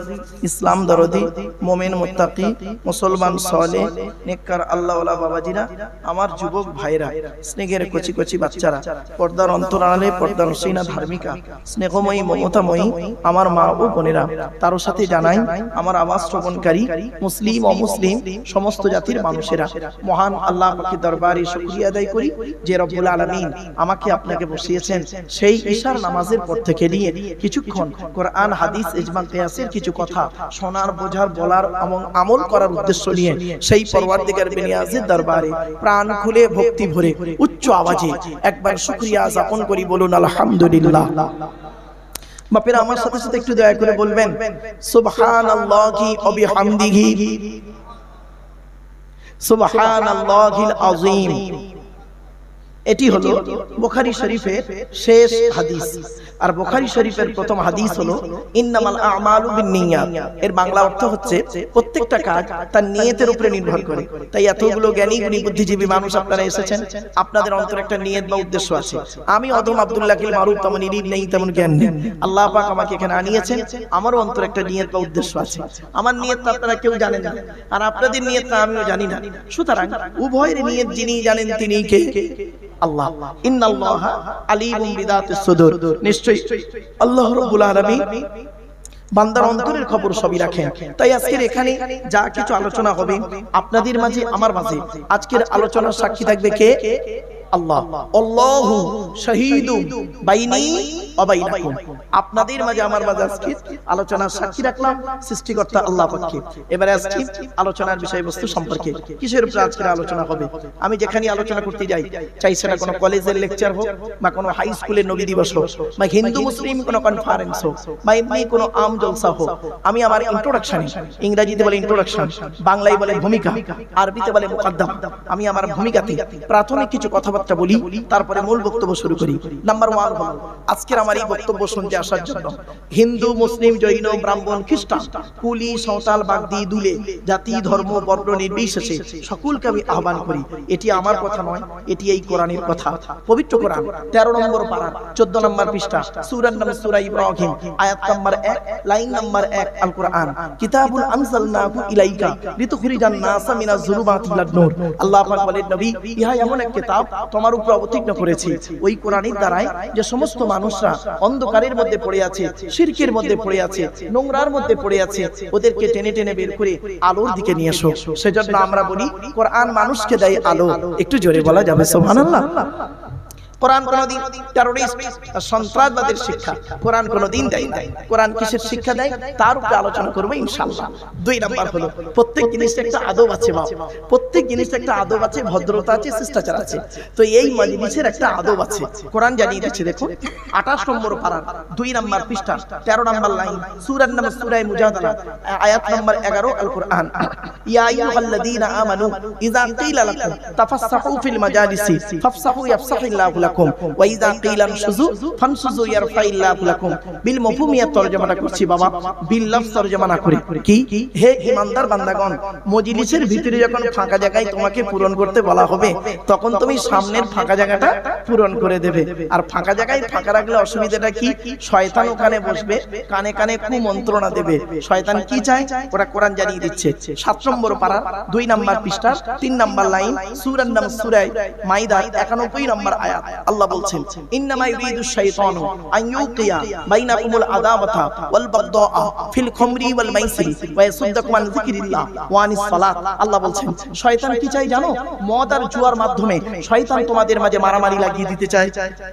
ইসলাম দরদি, মুমিন মুত্তাকি, মুসলমান সালেহ, নেককার আল্লাহওয়ালা বাবাজিরা, আমার যুবক ভাইরা, স্নেহের কচি কচি বাচ্চারা, পর্দার অন্তরালে পর্দার নসীনা ধার্মিকা, স্নেহময়ী মমতাময়ী আমার মা ও বোনেরা, তার সাথে জানাই আমার আওয়াজ শ্রবণকারী মুসলিম ও মুসলিম সমস্ত জাতির মানুষেরা, মহান আল্লাহ পাকের দরবারে শুকরিয়া আদায় করি যে রব্বুল আলামিন আমাকে আপনাকে বসিয়েছেন সেই ইশার নামাজের পর থেকে নিয়ে কিছুক্ষণ কোরআন হাদিস ইজমা কিয়াসের কিছু কথা শোনার, বোঝার, বলার এবং আমল করার উদ্দেশ্য নিয়ে সেই পরওয়ারদিগার বিনিয়াজের দরবারে প্রাণ খুলে ভক্তি ভরে উচ্চ আওয়াজে একবার শুকরিয়া জ্ঞাপন করি, বলুন আলহামদুলিল্লাহ। বাপেরা আমার সাথে সাথে একটু দয়া করে বলবেন সুবহানাল্লাহি ওয়া বিহামদিহি সুবহানাল্লাহিল আযীম। এটি হলো বুখারী শরীফের শেষ হাদিস। আর বুখারী শরীফের প্রথম হাদিস হলো ইন্নামাল আ'মালু বিন্নিয়াত। এর বাংলা অর্থ হচ্ছে প্রত্যেকটা কাজ তার নিয়তের উপরে নির্ভর করে। তাই এতগুলো জ্ঞানী গুণী বুদ্ধিজীবী মানুষ আপনারা এসেছেন, আপনাদের অন্তরে একটা নিয়ত বা উদ্দেশ্য আছে। আমি অদম আব্দুল্লাহিল মারুফ, তেমন ইলিম নেই, তেমন জ্ঞান নেই। আল্লাহ পাক আমাকে এখানে আনিয়েছেন, আমারও অন্তরে একটা নিয়ত বা উদ্দেশ্য আছে। আমার নিয়তটা আপনারা কেউ জানেন না, আর আপনাদের নিয়তটা আমিও জানি না। সুতরাং উভয়ের নিয়ত যিনি জানেন তিনি কে? আল্লাহ। ইন্নাল্লাহা আলিমুম বিযাতিস সুদূর। নিশ্চয়ই আল্লাহ রাব্বুল আলামিন বান্দার অন্তরের খবর সবই রাখেন। তাই আজকের এখানে যা কিছু আলোচনা হবে আপনাদের মাঝে, আমার মাঝে, আজকের আলোচনার সাক্ষী থাকবে কে? আল্লাহ। আল্লাহু শাহীদুম বাইনি ওয়া বাইনাকুম। আপনাদের মাঝে, আমার মাঝে আজকে আলোচনার সাক্ষী রাখলাম সৃষ্টিকর্তা আল্লাহ পাককে। এবারে আজকে আলোচনার বিষয়বস্তু সম্পর্কে কিসের উপর আজকের আলোচনা হবে। আমি যেখানে আলোচনা করতে যাই, চাই সেটা কোনো কলেজের লেকচার হোক, বা কোনো হাই স্কুলের নবী দিবস হোক, বা হিন্দু মুসলিম কোনো কনফারেন্স হোক, বা এমনি কোনো আম জলসা হোক, আমি আমার ইন্ট্রোডাকশনে, ইংরেজিতে বলে ইন্ট্রোডাকশন, বাংলায় বলে ভূমিকা, আরবিতে বলে মুকাদ্দাম, আমি আমার ভূমিকাতে প্রাথমিক কিছু কথাবার্তা বলি, তারপরে মূল বক্তব্য শুরু করি। নাম্বার 1 হলো আজকের আমার এই বক্তব্য শুনতে আসার জন্য হিন্দু, মুসলিম, জৈন, ব্রাহ্মণ, খ্রিস্টান, কুলি, সাঁওতাল, বাগদি, দুলে, জাতি, ধর্ম, বর্ণ নির্বিশেষে সকলকে আমি আহ্বান করি। এটি আমার কথা নয়, এটি এই কোরআনের কথা। পবিত্র কোরআন 13 নম্বর পারা 14 নম্বর পৃষ্ঠা, সূরার নাম সূরা ইব্রাহিম, আয়াত নম্বর 1, লাইন নম্বর 1। আল কোরআন কিতাবুন আনজালনাহু ইলাইকা লিতুখরিজান নাসা মিনাজ যুলুমাতি ইলান নূর। আল্লাহ পাক বলেন, নবী, ইহা এমন এক কিতাব তোমার উপর অবতীর্ণ করেছি, ওই কোরআনের দ্বারাই যে সমস্ত মানুষরা অন্ধকারের মধ্যে পড়ে আছে, শিরকের মধ্যে পড়ে আছে, নোংরার মধ্যে পড়ে আছে, ওদেরকে টেনে টেনে বের করে আলোর দিকে নিয়ে এসো। সেজন্য আমরা বলি কোরআন মানুষকে দেয় আলো। একটু জোরে বলা যাবে সুবহানাল্লাহ। কোরআন কোনদিন টেররিস্ট সন্ত্রাসবাদের শিক্ষা কোরআন কোনদিন দেয় না। কোরআন কিসের শিক্ষা দেয় তার উপরে আলোচনা করব ইনশাআল্লাহ। 2 নাম্বার হলো প্রত্যেক জিনিসের একটা আদব আছে বাপ, প্রত্যেক জিনিসের একটা আদব আছে, ভদ্রতা আছে, শিষ্টাচার আছে। তো এই মজলিসের একটা আদব আছে, কোরআন জানিয়ে দিচ্ছে। দেখো 28 নম্বর পারা 2 নাম্বার পৃষ্ঠা 13 নাম্বার লাইন, সূরার নাম সূরা মুজাদালা, আয়াত নাম্বার 11 আল কোরআন। ইয়া আইয়ুহাল্লাযীনা আমানু ইযা কিলা লাকুম তাফাসসাহু ফিল মাজালিসি ফাফসাহু ইয়াফসাহিল্লাহু লাকুম ওয়া ইযা কিলা আনশুযু ফানশুযু ইয়ারফাইল্লাহু লাকুম। বিল মফহুমিয়া তরজমাটা করছি বাবা, বিল লফজ তরজমা না করে। কি হে ঈমানদার বান্দাগণ, মজলিসের ভিতরে যখন ফাঁকা জায়গায় তোমাকে পূরণ করতে বলা হবে তখন তুমি সামনের ফাঁকা জায়গাটা পূরণ করে দেবে। আর ফাঁকা জায়গায় ফাঁকা রাখলে অসুবিধাটা কি, শয়তান ওখানে বসবে, কানে কানে কুমন্ত্রণা দেবে। শয়তান কি চায় ওরা কোরআন জানিয়ে দিচ্ছে। 7 নম্বর পারা 2 নাম্বার পৃষ্ঠা 3 নাম্বার লাইন, সূরার নাম সূরা মাইদা 91 নম্বর আয়াত। আল্লাহ বলছেন ইন্নামা ইউরিদুশ শাইতানু আন ইউকিয়া বাইনাকুমুল আদাওয়াতা ওয়াল বাগদাআ ফিল খামরি ওয়াল মাইসিরি ওয়া ইয়াসুদ্দাকুম আন যিকরিল্লাহ ওয়া আনিস সালাত। আল্লাহ বলছেন শয়তান কি চায় জানো, মদ আর জুয়ার মাধ্যমে শয়তান তোমাদের মাঝে মারামারি লাগিয়ে দিতে চায়।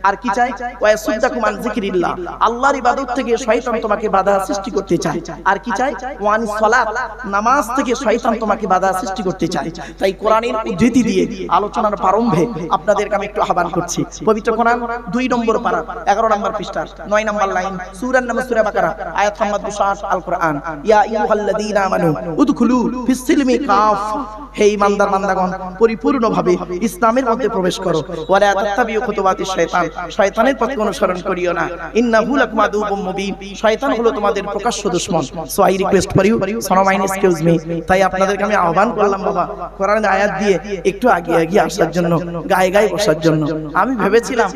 আর কি চায়, ওয়া ইয়াসুদ্দাকুম আন যিকরিল্লাহ, আল্লাহর ইবাদত থেকে শয়তান তোমাকে বাধা সৃষ্টি করতে চায়। আর কি চায়, ওয়া আনিস সালাত, নামাজ থেকে শয়তান তোমাকে বাধা সৃষ্টি করতে চায়। তাই কোরআনের উদ্ধৃতি দিয়ে আলোচনার প্রারম্ভে আপনাদেরকে আমি একটু আহ্বান করছি। পবিত্র কোরআন 2 নম্বর পারা 11 নম্বর পৃষ্ঠা 9 নম্বর লাইন, সূরার নাম সূরা বাকারা আয়াত নাম্বার 208 আল কোরআন। ইয়া আইয়ুহাল্লাযীনা আমানু উদখুলু ফিস সিলমি কাফা, হে ঈমানদার বান্দাগণ পরিপূর্ণভাবে ইসলামের মধ্যে প্রবেশ করো। ওয়ালা তাত্তাবিউ খুতুওয়াতিশ শয়তান, শয়তানের পথ অনুসরণ করিও না। ইন্নাহু লাকুম আদুউম মুবিন, শয়তান হলো তোমাদের প্রকাশ্য দুশমন। So I request for you, so mine excuse me. তাই আপনাদেরকে আমি আহ্বান করলাম বাবা কোরআনের আয়াত দিয়ে একটু এগিয়ে আসার জন্য, গায়ে গায়ে বসার জন্য। আমি ভেবেছিলাম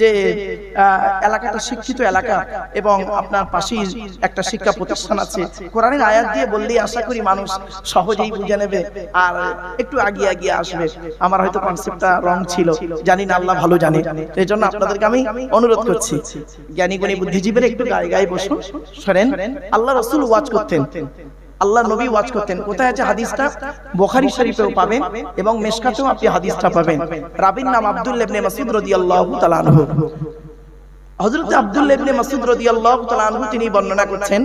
যে এলাকাটা শিক্ষিত এলাকা এবং আপনার পাশেই একটা শিক্ষা প্রতিষ্ঠান আছে, কোরআনের আয়াত দিয়ে বললেই আশা করি মানুষ সহজেই বুঝে নেবে আর একটু এগিয়ে আসবে। আমার হয়তো কনসেপ্টটা রং ছিল, জানি না, আল্লাহ ভালো জানে। এই জন্য আপনাদেরকে আমি অনুরোধ করছি জ্ঞানী গুণী বুদ্ধিজীবীরা একটু গায়ে গায়ে বসুন। শোনেন, আল্লাহ রাসূল ওয়াজ করতেন, আল্লাহ নবী ওয়াজ করতেন। কোথায় আছে হাদিসটা? বুখারী শরীফেও পাবেন এবং মিশকাতেও আপনি হাদিসটা পাবেন। রাবীর নাম আব্দুল্লাহ ইবনে মাসউদ রাদিয়াল্লাহু তাআলা আনহু। হযরত আব্দুল্লাহ ইবনে মাসউদ রাদিয়াল্লাহু তাআলা আনহু তিনি বর্ণনা করছেন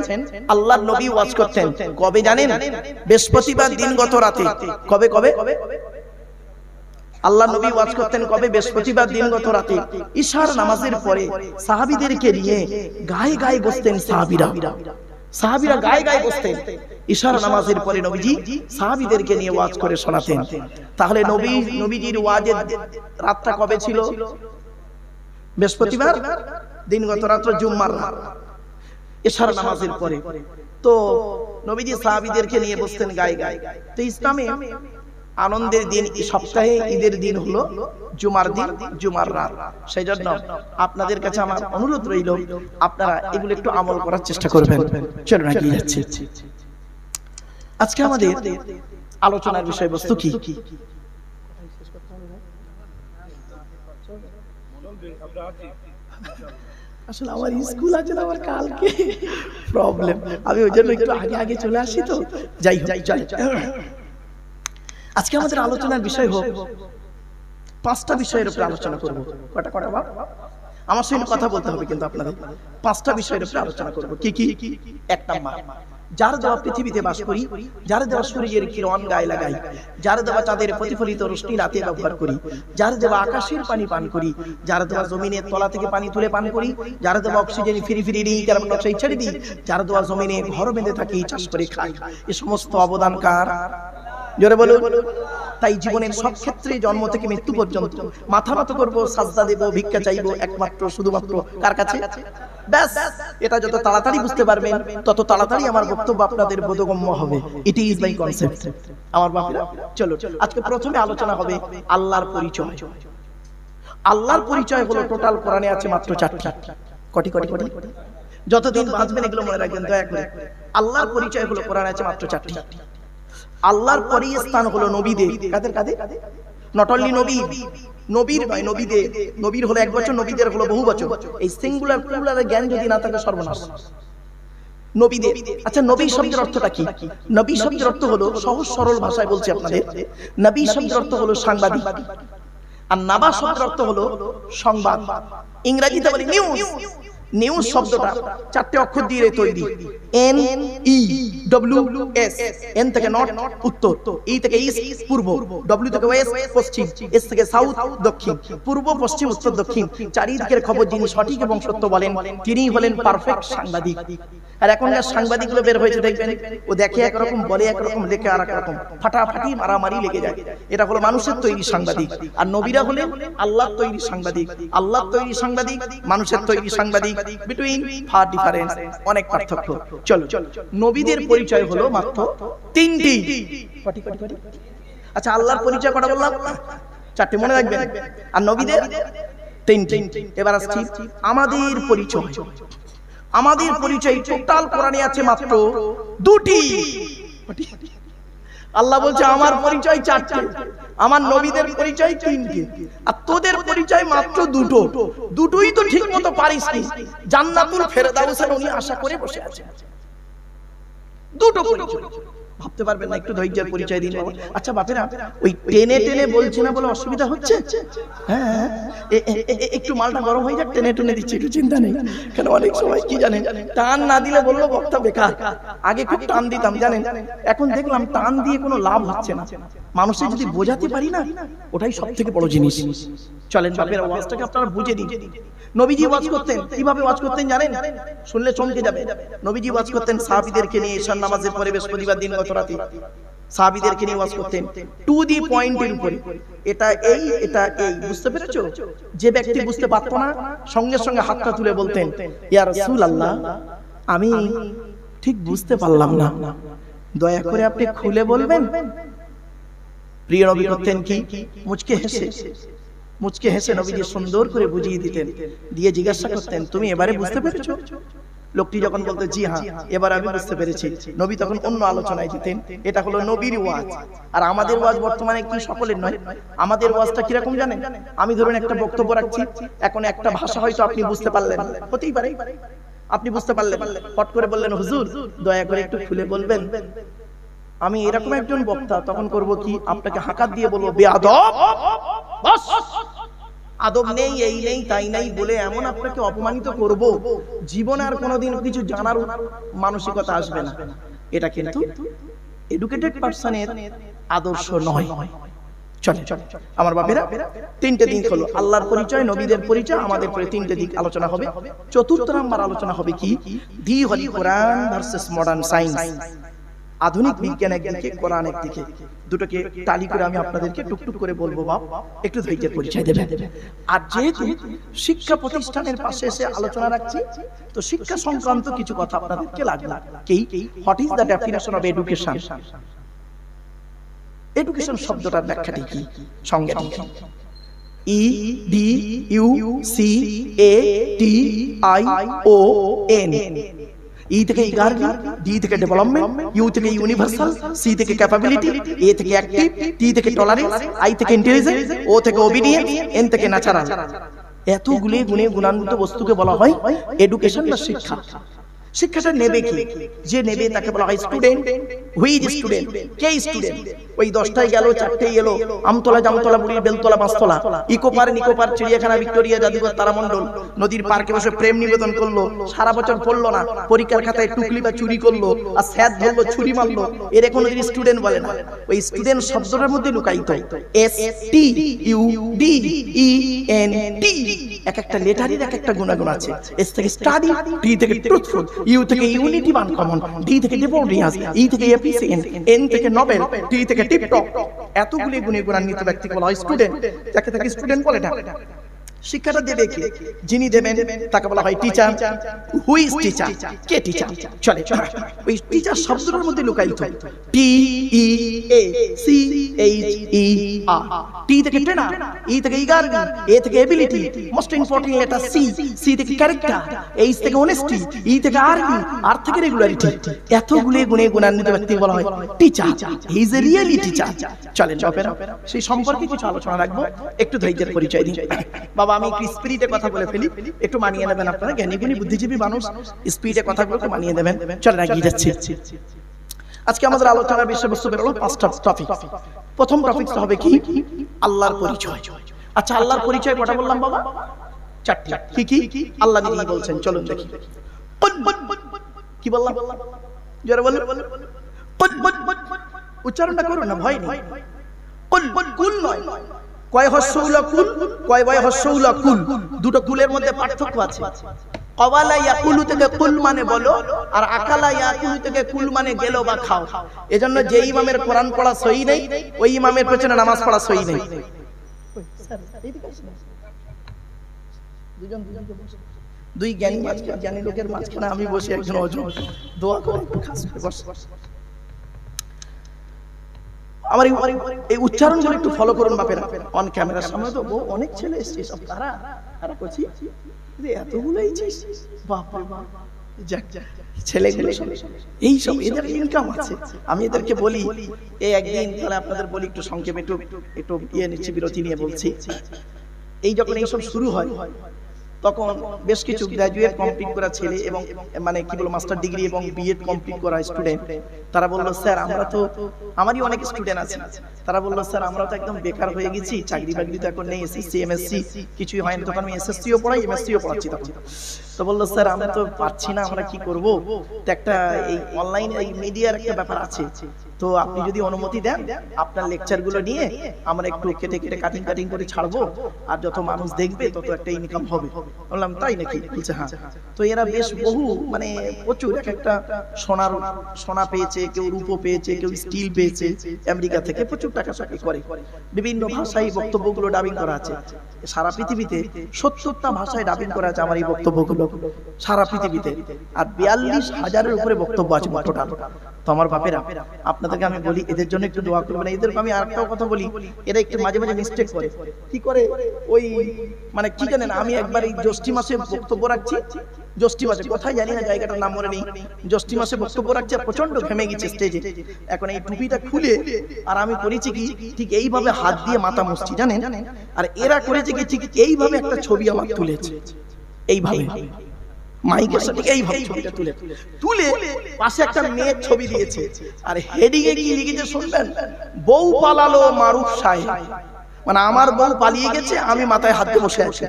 আল্লাহর নবী ওয়াজ করতেন কবে জানেন? বৃহস্পতিবার দিনগত রাতে। কবে? আল্লাহ নবী ওয়াজ করতেন কবে? বৃহস্পতিবার দিনগত রাতে ইশার নামাজের পরে সাহাবীদেরকে নিয়ে গায়ে গায়ে বসতেন। সাহাবীরা গায়ে গায়ে বসতেন। ইশার নামাজের পরে নবীজি সাহাবীদেরকে নিয়ে ওয়াজ করে শোনাতেন। তাহলে নবীজির ওয়াজের রাতটা কবে ছিল? বৃহস্পতিবার দিনগত রাত, জুম্মার রাত, ইশার নামাজের পরে। তো নবীজি সাহাবীদেরকে নিয়ে বসতেন গায়ে গায়ে। তো ইসলামে আনন্দের দিন, সপ্তাহে ঈদের দিন হলো জুমার দিন, জুমার রাত। সেই জন্য আপনাদের কাছে আমার অনুরোধ রইল আপনারা এগুলো একটু আমল করার চেষ্টা করবেন। চলুন এগিয়ে যাচ্ছি। আজকে আমাদের আলোচনার বিষয়বস্তু কি? আসলে আমার স্কুল আছে না, আমার কালকে প্রবলেম, আমি ওই জন্য একটু আগে চলে আসি। তো যাই হোক, আজকে আমাদের আলোচনার বিষয় হোক 5টা বিষয়ের উপরে আলোচনা করব। কটা বাপ? আমার সঙ্গে কথা বলতে হবে কিন্তু আপনাদের। 5টা বিষয়ের উপরে আলোচনা করব। কি? 1 নাম্বার, যার দেওয়া পৃথিবীতে বাস করি, যার দেওয়া সূর্যের কিরণ গায়ে লাগাই, যার দেওয়া চাঁদের প্রতিফলিত রশ্মি রাতে ব্যবহার করি, যার দেওয়া আকাশের পানি পান করি, যার দেওয়া জমিনের তলা থেকে পানি তুলে পান করি, যার দেওয়া অক্সিজেন ফিরি দিই, কার্বন ডাই অক্সাইড ছেড়ে দিই, যার দেওয়া জমিনে ঘর বেঁধে থাকি, চাষ করে খাই, এই সমস্ত অবদান কার? জোরে বলুন। তাই জীবনের সব ক্ষেত্রে জন্ম থেকে মৃত্যু পর্যন্ত মাথা নত করবো, সাজদা দেব, ভিক্ষা চাইবো একমাত্র শুধুমাত্র কার কাছে? ব্যাস, এটা যত তাড়াতাড়ি বুঝতে পারবেন তত তাড়াতাড়ি আমার বক্তব্য আপনাদের বোধগম্য হবে। ইট ইজ মাই কনসেপ্ট আমার বাপেরা। চলো আজকে প্রথমে আলোচনা হবে আল্লাহর পরিচয়। আল্লাহর পরিচয় হলো টোটাল কোরআনে আছে মাত্র 4টি। কটি? যতদিন বাঁচবেন এগুলো মনে রাখবেন দয়া করে। আল্লাহর পরিচয় হলো কোরআনে আছে মাত্র 4টি। আল্লাহর পরেই স্থান হলো নবীদের। কাদের? নট অনলি নবীর নয়, নবীদের। নবীর হলো এক বচন, নবীদের হলো বহু বচন। এই সিঙ্গুলার প্লুরালের জ্ঞান যদি না থাকে সর্বনাশ। নবীদের। আচ্ছা, নবী শব্দের অর্থটা কি? নবী শব্দের অর্থ হলো, সহজ সরল ভাষায় বলছি আপনাদের, নবী শব্দের অর্থ হলো সাংবাদিক, আর নাবা শব্দের অর্থ হলো সংবাদ। ইংরেজিতে বলি নিউজ। নিউজ শব্দটা চারটে অক্ষর দিয়ে তৈরি। N E W S. N থেকে নর্থ উত্তর, ই থেকে ইস্ট পূর্ব, ডব্লিউ থেকে ওয়েস্ট পশ্চিম, এস থেকে সাউথ দক্ষিণ। পূর্ব পশ্চিম উত্তর দক্ষিণ চারিদিকের খবর যিনি সঠিক এবং সত্য বলেন তিনিই হলেন পারফেক্ট সাংবাদিক। আর এখনকার সাংবাদিকগুলো বের হয়েছে দেখবেন, ও দেখে একরকম, বলে একরকম, লেখে আর একরকম, ফাটাফাটি মারামারি লেগে যায়। এটা হলো মানুষের তৈরি সাংবাদিক। আর নবীরা হলেন আল্লাহর তৈরি সাংবাদিক। আল্লাহর তৈরি সাংবাদিক, মানুষের তৈরি সাংবাদিক, বিটুইন ফার ডিফারেন্স, অনেক পার্থক্য। চলো, নবীদের পরিচয় হলো মাত্র তিনটি। আচ্ছা, আল্লাহর পরিচয় কটা বললাম? চারটি, মনে রাখবেন। আর নবীদের তিনটি। এবার আসছি আমাদের পরিচয়। আমাদের পরিচয় টোটাল কোরআনে আছে মাত্র দুটি। আল্লাহ বলছে আমার পরিচয় চারটি, আমার নবীদের পরিচয় তিনটি, আর তোদের পরিচয় মাত্র দুটো। দুটোই তো ঠিক মতো পারিস নি। জান্নাতুল ফেরদাউসে উনি আশা করে বসে আছেন। দুটো পরিচয় ভাবতে পারবেন না? একটু ধৈর্যের পরিচয় দিন। আচ্ছা বাপেরা, ওই টেনে টেনে বলছে না বলে অসুবিধা হচ্ছে? হ্যাঁ, একটু মালটা গরম হয়ে যাক, টেনে টেনে দিচ্ছে, একটু চিন্তা নেই। কেন অনেক সময় কি জানেন, টান না দিলে বললো বক্তা বেকার। আগে খুব টান দিতাম জানেন, এখন দেখলাম টান দিয়ে কোনো লাভ হচ্ছে না। মানুষের যদি বোঝাতে পারি না, ওটাই সব থেকে বড় জিনিস। চলেন বাপেরা, ওয়াজটাকে আপনারা বুঝে দিন। নবীজি ওয়াজ করতেন, কিভাবে ওয়াজ করতেন জানেন? শুনলে চমকে যাবে। নবীজি ওয়াজ করতেন সাহাবীদেরকে নিয়ে, ঈশান নামাজের পরে বৃহস্পতিবার দিন গত রাতে সাহাবীদেরকে নিয়ে ওয়াজ করতেন টু দি পয়েন্টের উপরে। এটা এই, এটা এই, বুঝতে পেরেছো? যে ব্যক্তি বুঝতে পারতো না সঙ্গে সঙ্গে হাতটা তুলে বলতেন, ইয়া রাসূলুল্লাহ, আমি ঠিক বুঝতে পারলাম না, দয়া করে আপনি খুলে বলবেন। প্রিয় নবী করতেন কি? মুচকে হেসে নবীজি সুন্দর করে বুঝিয়ে দিতেন, দিয়ে জিজ্ঞাসা করতেন, তুমি এবারে বুঝতে পেরেছো? লোকটি যখন বলতো জি হ্যাঁ, এবার আমি বুঝতে পেরেছি, নবী তখন অন্য আলোচনায় যেতেন। এটা হলো নবীর ওয়াজ। আর আমাদের ওয়াজ বর্তমানে কি সকলের নয়। আমাদের ওয়াজটা কিরকম জানেন? আমি ধরুন একটা বক্তব্য রাখছি, এখন একটা ভাষা হয়তো আপনি বুঝতে পারলেন, হতেই পারে আপনি বুঝতে পারলেন, হট করে বললেন হুজুর দয়া করে একটু খুলে বলবেন। আমি এরকম একজন বক্তা, তখন করব কি, আপনাকে হাঁকাত দিয়ে বলবো বেয়াদব। বাস, আদব নেই, এই নেই, তাই নাই বলে এমন আপনাকে অপমানিত করব, জীবনে আর কোনোদিন কিছু জানার মানসিকতা আসবে না। এটা কিন্তু এডুকেটেড পারসনের আদর্শ নয়। চলে আমার বাপেরা, তিনটে দিক হলো আল্লাহর পরিচয়, নবীদের পরিচয়, আমাদের পরে তিনটে দিক আলোচনা হবে। চতুর্থ নাম্বার আলোচনা হবে কি, দি হলি কোরআন ভার্সেস মডার্ন সায়েন্স। আধুনিক বিজ্ঞান একদিকে, কোরআন একদিকে, দুটোকে টালি করে আমি আপনাদেরকে টুকটুক করে বলবো। বাপ, একটু ধৈর্যের পরিচয় দেবেন। আর যেহেতু শিক্ষা প্রতিষ্ঠানের পাশে এসে আলোচনা রাখছি, তো শিক্ষা সংক্রান্ত কিছু কথা আপনাদেরকে লাগবে। কি, what is the definition of education? Education শব্দটার ব্যাখ্যাটি কি? সঙ্গে E D U C A T I O N. E থেকে ইগার্গি, ডি থেকে ডেভেলপমেন্ট, ইউ থেকে ইউনিভার্সাল, সি থেকে ক্যাপাবিলিটি, এ থেকে অ্যাক্টিভ, টি থেকে টলারেন্স, আই থেকে ইন্টেলিজেন্স, ও থেকে ওবিডিয়েন্স, এন থেকে ন্যাচারাল। এতগুলো গুণে গুণান্বিত বস্তুকে বলা হয় এডুকেশন বা শিক্ষা। শিক্ষাটা নেবে কি? যে নেবে তাকে বলা হয় স্টুডেন্ট। Who's student? কে স্টুডেন্ট? ওই 10টায় গেল, 4টায় এলো, আমতলা, জামতলা, বুড়ির বেলতলা, বাঁশতলা, ইকোপার, নিকোপার, চিড়িয়াখানা, ভিক্টোরিয়া, জাদুঘর, তারামণ্ডল, নদীর পার্কে বসে প্রেম নিবেদন করলো, সারা বছর পড়লো না, পরীক্ষার খাতায় টুকলি বা চুরি করলো, আর স্যার ধরলো, ছুরি মারলো, এর কোনো দিন স্টুডেন্ট বলে না। ওই স্টুডেন্ট শব্দটার মধ্যে লুকায়িত S T U D E N T. এক একটা লেটারের এক একটা গুণাগুণ আছে। এস থেকে স্টাডি, টি থেকে ট্রুথফুল, ইউ থেকে ইউনিটি বান কমন, ডি থেকে ডেভোরিয়াস, ই থেকে এফিসিয়েন্ট, এন থেকে নোবেল, টি থেকে টিপটপ। এতগুলি গুণে গুণান্বিত ব্যক্তিকে বলা হয় স্টুডেন্ট। যাকে থেকে স্টুডেন্ট বলে না। শিক্ষাটা দেবে কে? যিনি দেবেন তাকে বলা হয় teacher. Who is teacher? K teacher? চলে, ওই টিচার শব্দটার মধ্যে লুকায়িত টি ই এ সি এইচ ই আর। টি থেকে ট্রেনার, ই থেকে ইগার, এ থেকে ability, most important letter C, C থেকে ক্যারেক্টার, এইচ থেকে অনেস্টি, ই থেকে আর্মি, আর থেকে রেগুলারিটি। এতগুলো গুণে গুণান্বিত ব্যক্তি বলা হয় teacher. He is a really teacher. চলেন বাপেরা সেই সম্পর্কে কিছু আলোচনা রাখবো, একটু ধৈর্যের পরিচয় দিন। বাবা আমি একটু স্পিরিটে কথা বলে ফেলি, একটু মানিয়ে নেবেন আপনারা, জ্ঞানী গুণী বুদ্ধিজীবী মানুষ, স্পিরিটে কথাগুলোকে মানিয়ে নেবেন। চলেন এগিয়ে যাচ্ছি। আজকে আমাদের আলোচনার বিষয়বস্তু বেরোলো 5টা টপিক। প্রথম টপিকটা হবে কি? আল্লাহর পরিচয়। আচ্ছা আল্লাহর পরিচয় কটা বললাম বাবা? 4টি। কি কি? আল্লাহ নিজেই বলছেন, চলুন দেখি। কি বললাম? জোরে বলুন। উচ্চারণটা করুন না, ভয় নেই। কুল নয়, কয় হস্যউলা কুল, কয় বয় হস্যউলা কুল, দুটো কুলের মধ্যে পার্থক্য আছে। কওয়ালা ইয়াকুলু থেকে কুল মানে বলো, আর আকালা ইয়াকুলু থেকে কুল মানে গেলো বা খাও। এজন্য যে ইমামের কোরআন পড়া সহি নেই, ওই ইমামের পেছনে নামাজ পড়া সহি নেই। দুই জ্ঞানী লোকের মাঝখানে আমি বসে একজন অজর দোয়া করে আমার এই উচ্চারণগুলো একটু ফলো করুন বাপেরা। অন ক্যামেরার সামনে তো অনেক ছেলে এসছে, সব তারা করছি এতগুলোই বাপ রে বাপ, ছেলেগুলো এই সব এদের ইনকাম আছে। আমি এদেরকে বলি এই একদিন তাহলে আপনাদের বলি একটু সংক্ষেপে, একটু নিচ্ছি, বিরতি নিয়ে বলছি। এই যখন এইসব শুরু হয় তখন বেশ কিছু গ্রাজুয়েট কমপ্লিট করা ছেলে এবং মানে কি বলবো মাস্টার ডিগ্রি এবং বিএড কমপ্লিট করা স্টুডেন্ট, তারা বললো স্যার আমরা তো, আমারই অনেক স্টুডেন্ট আছে, তারা বললো স্যার আমরা তো একদম বেকার হয়ে গেছি, চাকরি বাকরি তো এখন নেই, এসএসসি এমএসসি কিছুই হয়নি। তখন আমি এসএসসিও পড়াই এমএসসিও পড়াচ্ছি তখন। তো বললো স্যার আমরা তো পারছি না, আমরা কি করব? তো একটা এই অনলাইন এই মিডিয়ার একটা ব্যাপার আছে, তো আপনি যদি অনুমতি দেন আপনার লেকচারগুলো নিয়ে আমরা একটু কেটে কেটে কাটিং করে ছাড়বো, আর যত মানুষ দেখবে তত একটা ইনকাম হবে। বললাম তাই নাকি? বলছে হ্যাঁ। তো এরা বেশ বহু মানে প্রচুর, এক একটা সোনা পেয়েছে, কেউ রূপো পেয়েছে, কেউ স্টিল পেয়েছে, আমেরিকা থেকে প্রচুর টাকা চাকরি করে। বিভিন্ন ভাষায় বক্তব্যগুলো ডাবিং করা আছে সারা পৃথিবীতে, 70টা ভাষায় ডাবিং করা আছে আমার এই বক্তব্যগুলো সারা পৃথিবীতে, আর 42,000-এর উপরে বক্তব্য আছে টোটাল। তো আমার বাপেরা আপনাদেরকে আমি বলি এদের জন্য একটু দোয়া করবেন। এদেরকে আমি আরেকটাও কথা বলি, এরা একটু মাঝে মাঝে মিস্টেক করে। কি করে? ওই মানে কি জানেন, আমি একবার এই জ্যৈষ্ঠী মাসে বক্তব্য রাখছি, জ্যৈষ্ঠী মাসে কোথায় জানি না, জায়গাটার নাম মনে নেই, জ্যৈষ্ঠী মাসে বক্তব্য রাখছি, প্রচন্ড ঘেমে গেছে স্টেজে। এখন এই টুপিটা খুলে আর আমি করেছি কি ঠিক এইভাবে হাত দিয়ে মাথা মুছছি জানেন, আর এরা করেছে কি ঠিক এইভাবে একটা ছবি আমার তুলেছে, এইভাবে মাইকের সাথে এইভাবে ছবিটা তুলে পাশে একটা মেয়ের ছবি দিয়েছে, আর হেডিং এ কি লিখেছে শুনবেন? বউ পালালো মারুফ সাহেব, মানে আমার বউ পালিয়ে গেছে, আমি মাথায় হাত দিয়ে বসে আছি।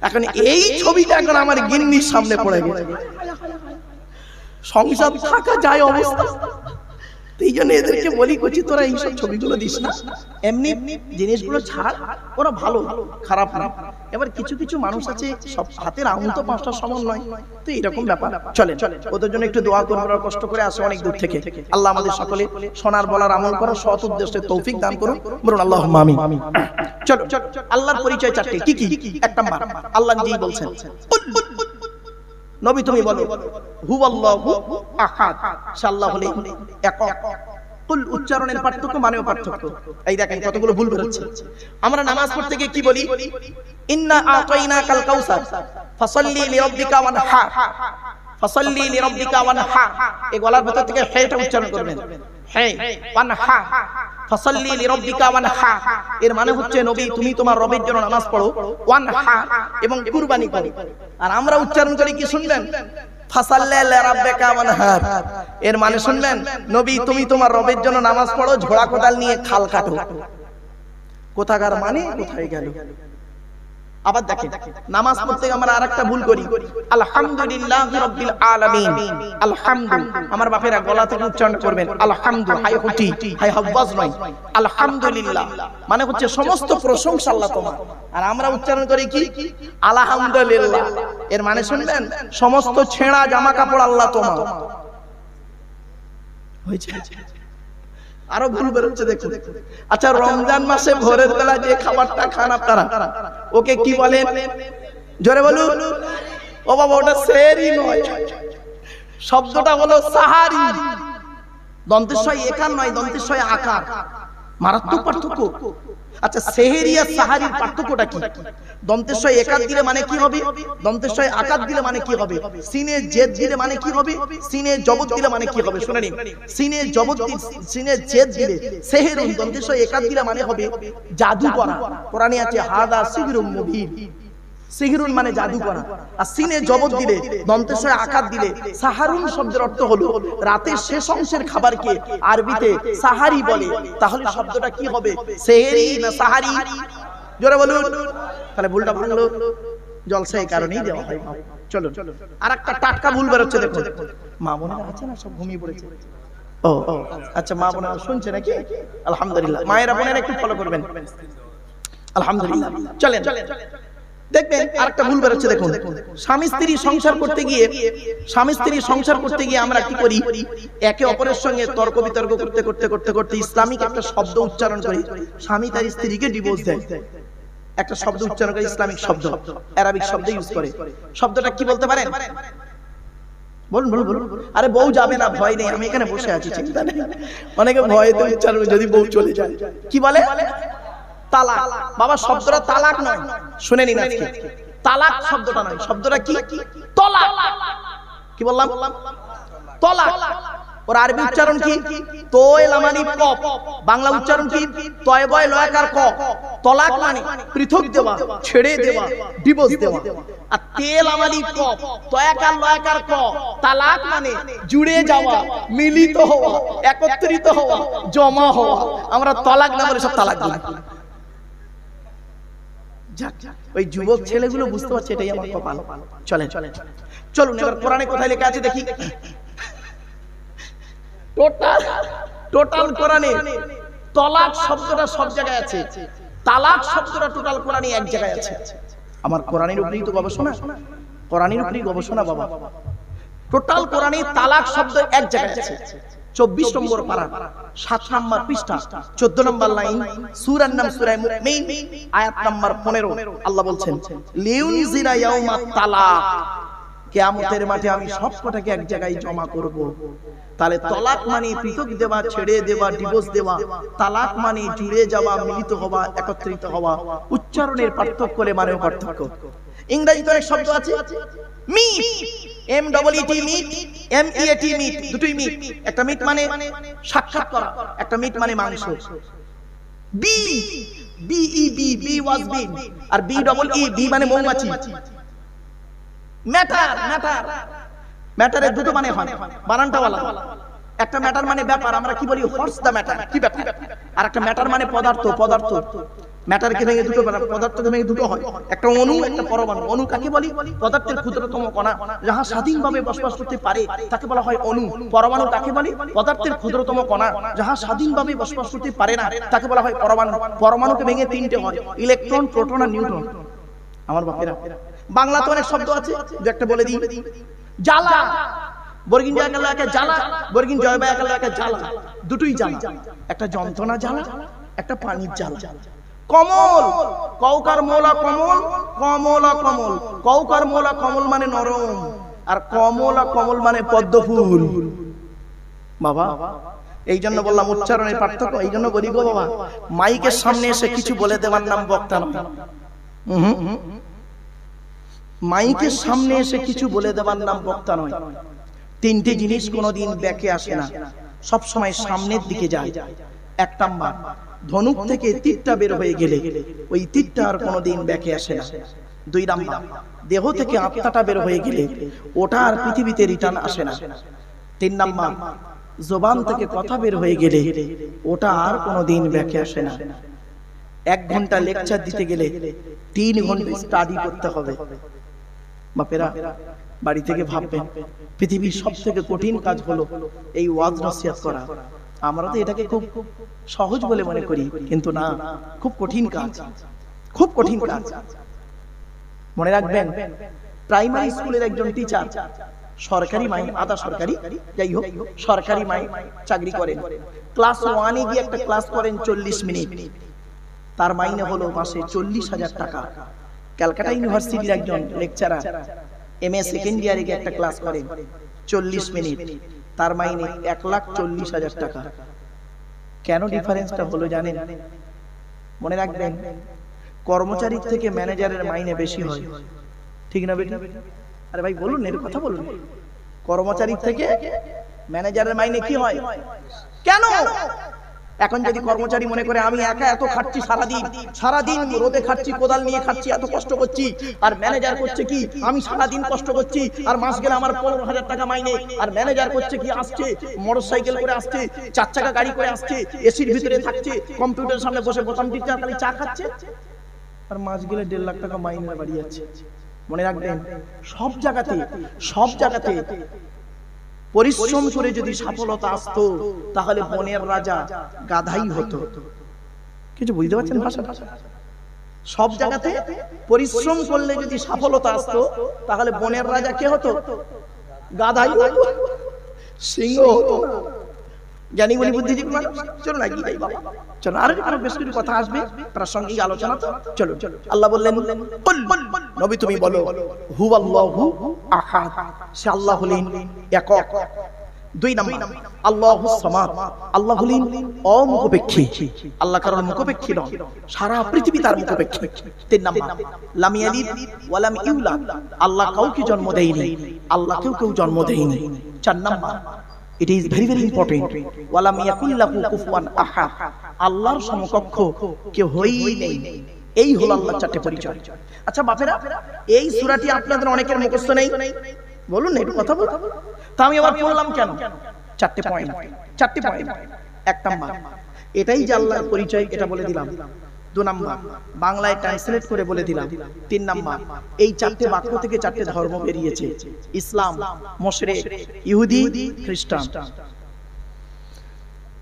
এখন এই ছবিটা এখন আমার গিন্নির সামনে পড়ে গেছে, সংসার থাকা যায় অবস্থা। এই জন্য এদেরকে বলি করছি তোরা এইসব ছবিগুলো দিস না, এমনি জিনিসগুলো ছাড়, ওরা ভালো খারাপ না। এবার কিছু কিছু মানুষ আছে সব হাতের আঙুল তো 5টা সমান নয়, তো এরকম ব্যাপার। চলেন ওদের জন্য একটু দোয়া করবো, ওরা কষ্ট করে আসে অনেক দূর থেকে। আল্লাহ আমাদের সকলে শোনার বলার আমল করার সৎ উদ্দেশ্যে তৌফিক দান করুন, বলুন আল্লাহুম্মা আমিন। চলো আল্লাহর পরিচয় 4টি। কি কি? 1 নাম্বার আল্লাহ নিজেই বলছেন, নবী তুমি বলো হুয়াল্লাহু আহাদ, সে আল্লাহ হলেন একক। কুল উচ্চারণের পার্থক্য, মানেও পার্থক্য। এই দেখেন কতগুলো ভুল বেরোচ্ছে। আমরা নামাজ পড়তে গিয়ে কি বলি? ইন্না আতাইনাকাল কাউসার ফাসাল্লি লিরাব্বিকা ওয়ানহার, ফাসাল্লি লিরাব্বিকা ওয়ানহার। এই গলার ভেতর থেকে হেটা উচ্চারণ করবেন, হে ওয়ানহার, ফাসাল্লি লিরাব্বিকা ওয়ানহার। এর মানে হচ্ছে নবী তুমি তোমার রবের জন্য নামাজ পড়ো, ওয়ানহার এবং কুরবানি করো। আর আমরা উচ্চারণ করি কি শুনবেন? ফাসাল্লি লিরাব্বিকা ওয়ানহার। এর মানে শুনবেন নবী তুমি তোমার রবের জন্য নামাজ পড়ো, ঝোড়া কোদাল নিয়ে খাল কাটো। কোথাকার মানে কোথায় গেল? আবার দেখেন নামাজ পড়তে আমরা আরেকটা ভুল করি, আলহামদুলিল্লাহি রাব্বিল আলামিন। আলহামদু আমার বাপেরা গলা থেকে উচ্চারণ করবেন, আলহামদু হাই হুটি হাই হাওয়াজ নয়। আলহামদুলিল্লাহ মানে হচ্ছে সমস্ত প্রশংসা আল্লাহ তোমার, আর আমরা উচ্চারণ করি কি? আলহামদুলিল্লাহ। এর মানে শুনবেন সমস্ত ছেঁড়া জামা কাপড় আল্লাহ তোমার হয়েছে। আরো ভুল বেরোচ্ছে দেখুন। আচ্ছা, রমজান মাসে ভোরের বেলা যে খাবারটা খান আপনারা, ওকে কি বলেন? জোরে বলুন। ও বাবা, ওটা সেহরি নয়, শব্দটা হলো সাহারি। দন্তেশ্বয় একার নয়, দন্তেশ্বয় আকার, মারাত্মক পার্থক্য। আচ্ছা, সেহরি আর সাহারির পার্থক্যটা কি? দন্তেশ্বয় একার দিলে মানে কি হবে, দন্তেশ্বয় আকার দিলে মানে কি হবে, সিনে জেদ দিলে মানে কি হবে, সিনে জবত দিলে মানে কি হবে? শুনে নিন, সিনে জবত সিনে জেদ দিলে সেহরুন, দন্তেশ্বয় একার দিলে মানে হবে জাদু করা। কোরআনে আছে হাদা সিহরুম মুবিন, সিহরুন মানে জাদু করা। আর সিনে জবত দিলে, দন্তেশ্বয় আকার দিলে সাহারুন শব্দের অর্থ হলো রাতের শেষ অংশের খাবারকে আরবিতে সাহারি বলে। তাহলে শব্দটা কি হবে, সেহরি না সাহারি? জোরে বলুন। তাহলে ভুলটা ভাঙলো, জলসা এই কারণেই দেওয়া হয়। চলো আর একটা টাটকা ভুল বেরোচ্ছে দেখুন। মা বোনেরা আছে না, সব ঘুমিয়ে পড়েছে। ও আচ্ছা, মা বোনেরা শুনছে নাকি? আলহামদুলিল্লাহ। মায়েরা বোনেরা একটু ফলো করবেন, আলহামদুলিল্লাহ। চলেন দেখবেন আরেকটা ভুল বেরোচ্ছে দেখুন। স্বামী স্ত্রী সংসার করতে গিয়ে আমরা কি করি, একে অপরের সঙ্গে তর্ক বিতর্ক করতে ইসলামিক একটা শব্দ উচ্চারণ করি। স্বামী তার স্ত্রীকে ডিভোর্স দেয়, একটা শব্দ উচ্চারণ করে, ইসলামিক শব্দ, আরবিক শব্দ ইউজ করে। শব্দটা কি বলতে পারেন? বলুন। আরে বউ যাবে না, ভয় নেই, আমি এখানে বসে আছি, চিন্তা নেই। অনেকে ভয়তে উচ্চারণ, যদি বউ চলে যায় কি বলে? তালাক। বাবা, শব্দটা তালাক নয়, শুনে নিন আজকে। তালাক শব্দটা নয়, শব্দটা কি? তলাক। কি বললাম? তলাক। ওর আরবি উচ্চারণ কি? তোয় লামানি ক। বাংলা উচ্চারণ কি? তয় বয় লয়কার ক। তলাক মানে পৃথক দেওয়া, ছেড়ে দেওয়া, ডিভোর্স দেওয়া। আর তেল আমালি ক, তয়াকার লয়কার ক। তালাক মানে জুড়ে যাওয়া, মিলিত হওয়া, একত্রিত হওয়া, জমা হওয়া। আমরা তালাক না বলে সব তালাক বলি। ওই যুবক ছেলেগুলো বুঝতে পারছে এটাই আমার কপাল। চলুন এবার কোরআনে কোথায় লেখা আছে দেখি। টোটাল কোরআনে তালাক শব্দটা সব জায়গায় আছে, তালাক শব্দটা টোটাল কোরআনে এক জায়গায় আছে। আমার কোরআনের উপরেই তো গবেষণা, কোরআনের উপরেই গবেষণা বাবা। টোটাল কোরআনে তালাক শব্দ এক জায়গায় আছে। 24 নম্বর পারা, 7 নম্বর পৃষ্ঠা, 14 নম্বর লাইন, সূরার নাম সূরা মুমিন, আয়াত নাম্বার 15। আল্লাহ বলছেন, লিউনজিরা ইয়াউমাত তালাক, কিয়ামতের মাঠে আমি সবকটাকে এক জায়গায় জমা করব। তাহলে তালাক মানে পৃথক দেওয়া, ছেড়ে দেওয়া, ডিভোর্স দেওয়া। তালাক মানে জুড়ে যাওয়া, মিলিত হওয়া, একত্রিত হওয়া। উচ্চারণের পার্থক্য করে মানেও পার্থক্য। ইংরেজিতে অনেক শব্দ আছে, meet, M double E T meet, M E A T meet, দুটোই মিট। একটা মিট মানে সাক্ষাৎ করা, একটা মিট মানে মাংস। Be, B E be, be was been, আর বি ডবল ই, বি মানে মৌমাছি। ম্যাটার, ম্যাটারের দুটো মানে হয়, বানানটা আলাদা। একটা ম্যাটার মানে ব্যাপার, আমরা কি বলি, হোয়াটস দ্য ম্যাটার, কি ব্যাপার। আর একটা ম্যাটার মানে পদার্থ। ম্যাটারকে ভেঙে দুটো, পদার্থকে ভেঙে দুটো হয়, একটা অণু, একটা পরমাণু। অণু কাকে বলি? পদার্থের ক্ষুদ্রতম কণা, যাহা স্বাধীনভাবে বসবাস করতে পারে তাকে বলা হয় অণু। পরমাণু কাকে বলি? পদার্থের ক্ষুদ্রতম কণা, যাহা স্বাধীনভাবে বসবাস করতে পারে না তাকে বলা হয় পরমাণু। পরমাণুকে ভেঙে তিনটে হয়, ইলেকট্রন, প্রোটন আর নিউট্রন। আমার বাপেরা, বাংলাতে অনেক শব্দ আছে, দু একটা বলে দিই। জ্বালা, বর্গিন জয় কাল একে জ্বালা, বর্গিন জয় বাই কাল একে জ্বালা, দুটোই জ্বালা। একটা যন্ত্রণা জ্বালা, একটা পানির জ্বালা। কমল, কৌকার মোলা কমল, কমলা কমল। কৌকার মোলা কমল মানে নরম, আর কমলা কমল মানে পদ্ম ফুল। বাবা, এই জন্য বললাম উচ্চারণের পার্থক্য। এই জন্য বলি গো বাবা, মাইকের সামনে এসে কিছু বলে দেওয়ার নাম বক্তা নয়। মাইকের সামনে এসে কিছু বলে দেওয়ার নাম বক্তা নয়। তিনটি জিনিস কোনোদিন ব্যাকে আসে না, সব সময় সামনের দিকে যায়। এক নাম্বার, ধনুক থেকে তীরটা বের হয়ে গেলে ওই তীরটা আর কোনোদিন ব্যাকে আসে না। দুই নাম্বার, দেহ থেকে আত্মাটা বের হয়ে গেলে ওটা আর পৃথিবীতে রিটার্ন আসে না। তিন নাম্বার, জবান থেকে কথা বের হয়ে গেলে ওটা আর কোনোদিন ব্যাকে আসে না। 1 ঘন্টা লেকচার দিতে গেলে 3 ঘন্টা স্টাডি করতে হবে। বাপেরা, বাড়ি থেকে ভাববেন পৃথিবীর সবথেকে কঠিন কাজ হলো এই ওয়াজ নসিহত করা। আমরা তো এটাকে খুব সহজ বলে মনে করি, কিন্তু না, খুব কঠিন কাজ, খুব কঠিন কাজ। মনে রাখবেন, প্রাইমারি স্কুলের একজন টিচার সরকারি মাইনে, আধা সরকারি, যাই হোক সরকারি মাইনে চাকরি করেন, ক্লাস 1-এ গিয়ে একটা ক্লাস করেন 40 মিনিট, তার মাইনে হলো মাসে 40,000 টাকা। ক্যালকাটা ইউনিভার্সিটির একজন লেকচারার এমএ সেকেন্ড ইয়ারে গিয়ে একটা ক্লাস করেন 40 মিনিট, তার মাইনে 1,40,000 টাকা। কেন ডিফারেন্সটা হলো জানেন? মনে রাখবেন, কর্মচারীর থেকে ম্যানেজারের মাইনে বেশি হয়, ঠিক না বেটা? আরে ভাই বলুন, এর কথা বলুন। কর্মচারীর থেকে ম্যানেজারের মাইনে কি হয়? কেন? এখন যদি কর্মচারী মনে করে আমি একা এত খাচ্ছি, সারাদিন রোদে খাচ্ছি, কোদাল নিয়ে খাচ্ছি, এত কষ্ট করছি, আর ম্যানেজার করছে কি আমি সারাদিন কষ্ট করছি আর মাস গেলে আমার 15,000 টাকা মাইনে, আর ম্যানেজার করছে কি আসছে মোটরসাইকেল করে আসছে, 4 চাকা গাড়ি করে আসছে, এসির ভিতরে থাকছে, কম্পিউটারের সামনে বসে বোতাম টিপছে, খালি চা খাচ্ছে, আর মাস গেলে 1.5 লাখ টাকা মাইনে বাড়ি যাচ্ছে। মনে রাখবেন, সব জায়গাতে পরিশ্রম করে যদি সফলতা আসতো তাহলে বনের রাজা গাধাই হতো। কিছু বুঝতে পারছেন ভাষাটা? সব জায়গাতে পরিশ্রম করলে যদি সফলতা আসতো তাহলে বনের রাজা কে হতো? গাধাই হতো, সিংহ হতো না। জ্ঞানী বলি বুদ্ধিজীবী মানুষ। চলো না কি বাবা, চলো আর একটু বেশ কিছু কথা আসবে প্রাসঙ্গিক আলোচনা। তো চলো, আল্লাহ বললেন নবী তুমি বলো হুয়াল্লাহু আহাদ, সে আল্লাহ হলেন একক। 2 নাম্বার আল্লাহুস সামাদ, আল্লাহ হলেন অমুখপেক্ষী, আল্লাহ কারোর মুখপেক্ষী নন, সারা পৃথিবী তার মুখপেক্ষী। 3 নাম্বার লাম ইয়ালিদ ওয়া লাম ইউলাদ, আল্লাহ কাউকে জন্ম দেয়নি, আল্লাহ কেউ জন্ম দেয়নি। 4 number it is very very important ওয়ালাম ইয়াকুল লাহু কুফুয়ান আহাদ, আল্লাহর সমকক্ষ কেউ হয়ই নেই। এই হলো আল্লাহর 4টে পরিচয়। আচ্ছা বাপেরা, এই সূরাটি আপনাদের অনেকের মুখস্থ নেই, বলুন একটু কথা বলুন। তা আমি আবার পড়লাম কেন? 4টে পয়েন্ট। 1 নাম্বার এটাই যে আল্লাহর পরিচয়, এটা বলে দিলাম। 2 নাম্বার বাংলায় ট্রান্সলেট করে বলে দিলাম। 3 নাম্বার এই 4টে বাক্য থেকে 4টে ধর্ম বেরিয়েছে, ইসলাম, মুশরিক, ইহুদি, খ্রিস্টান।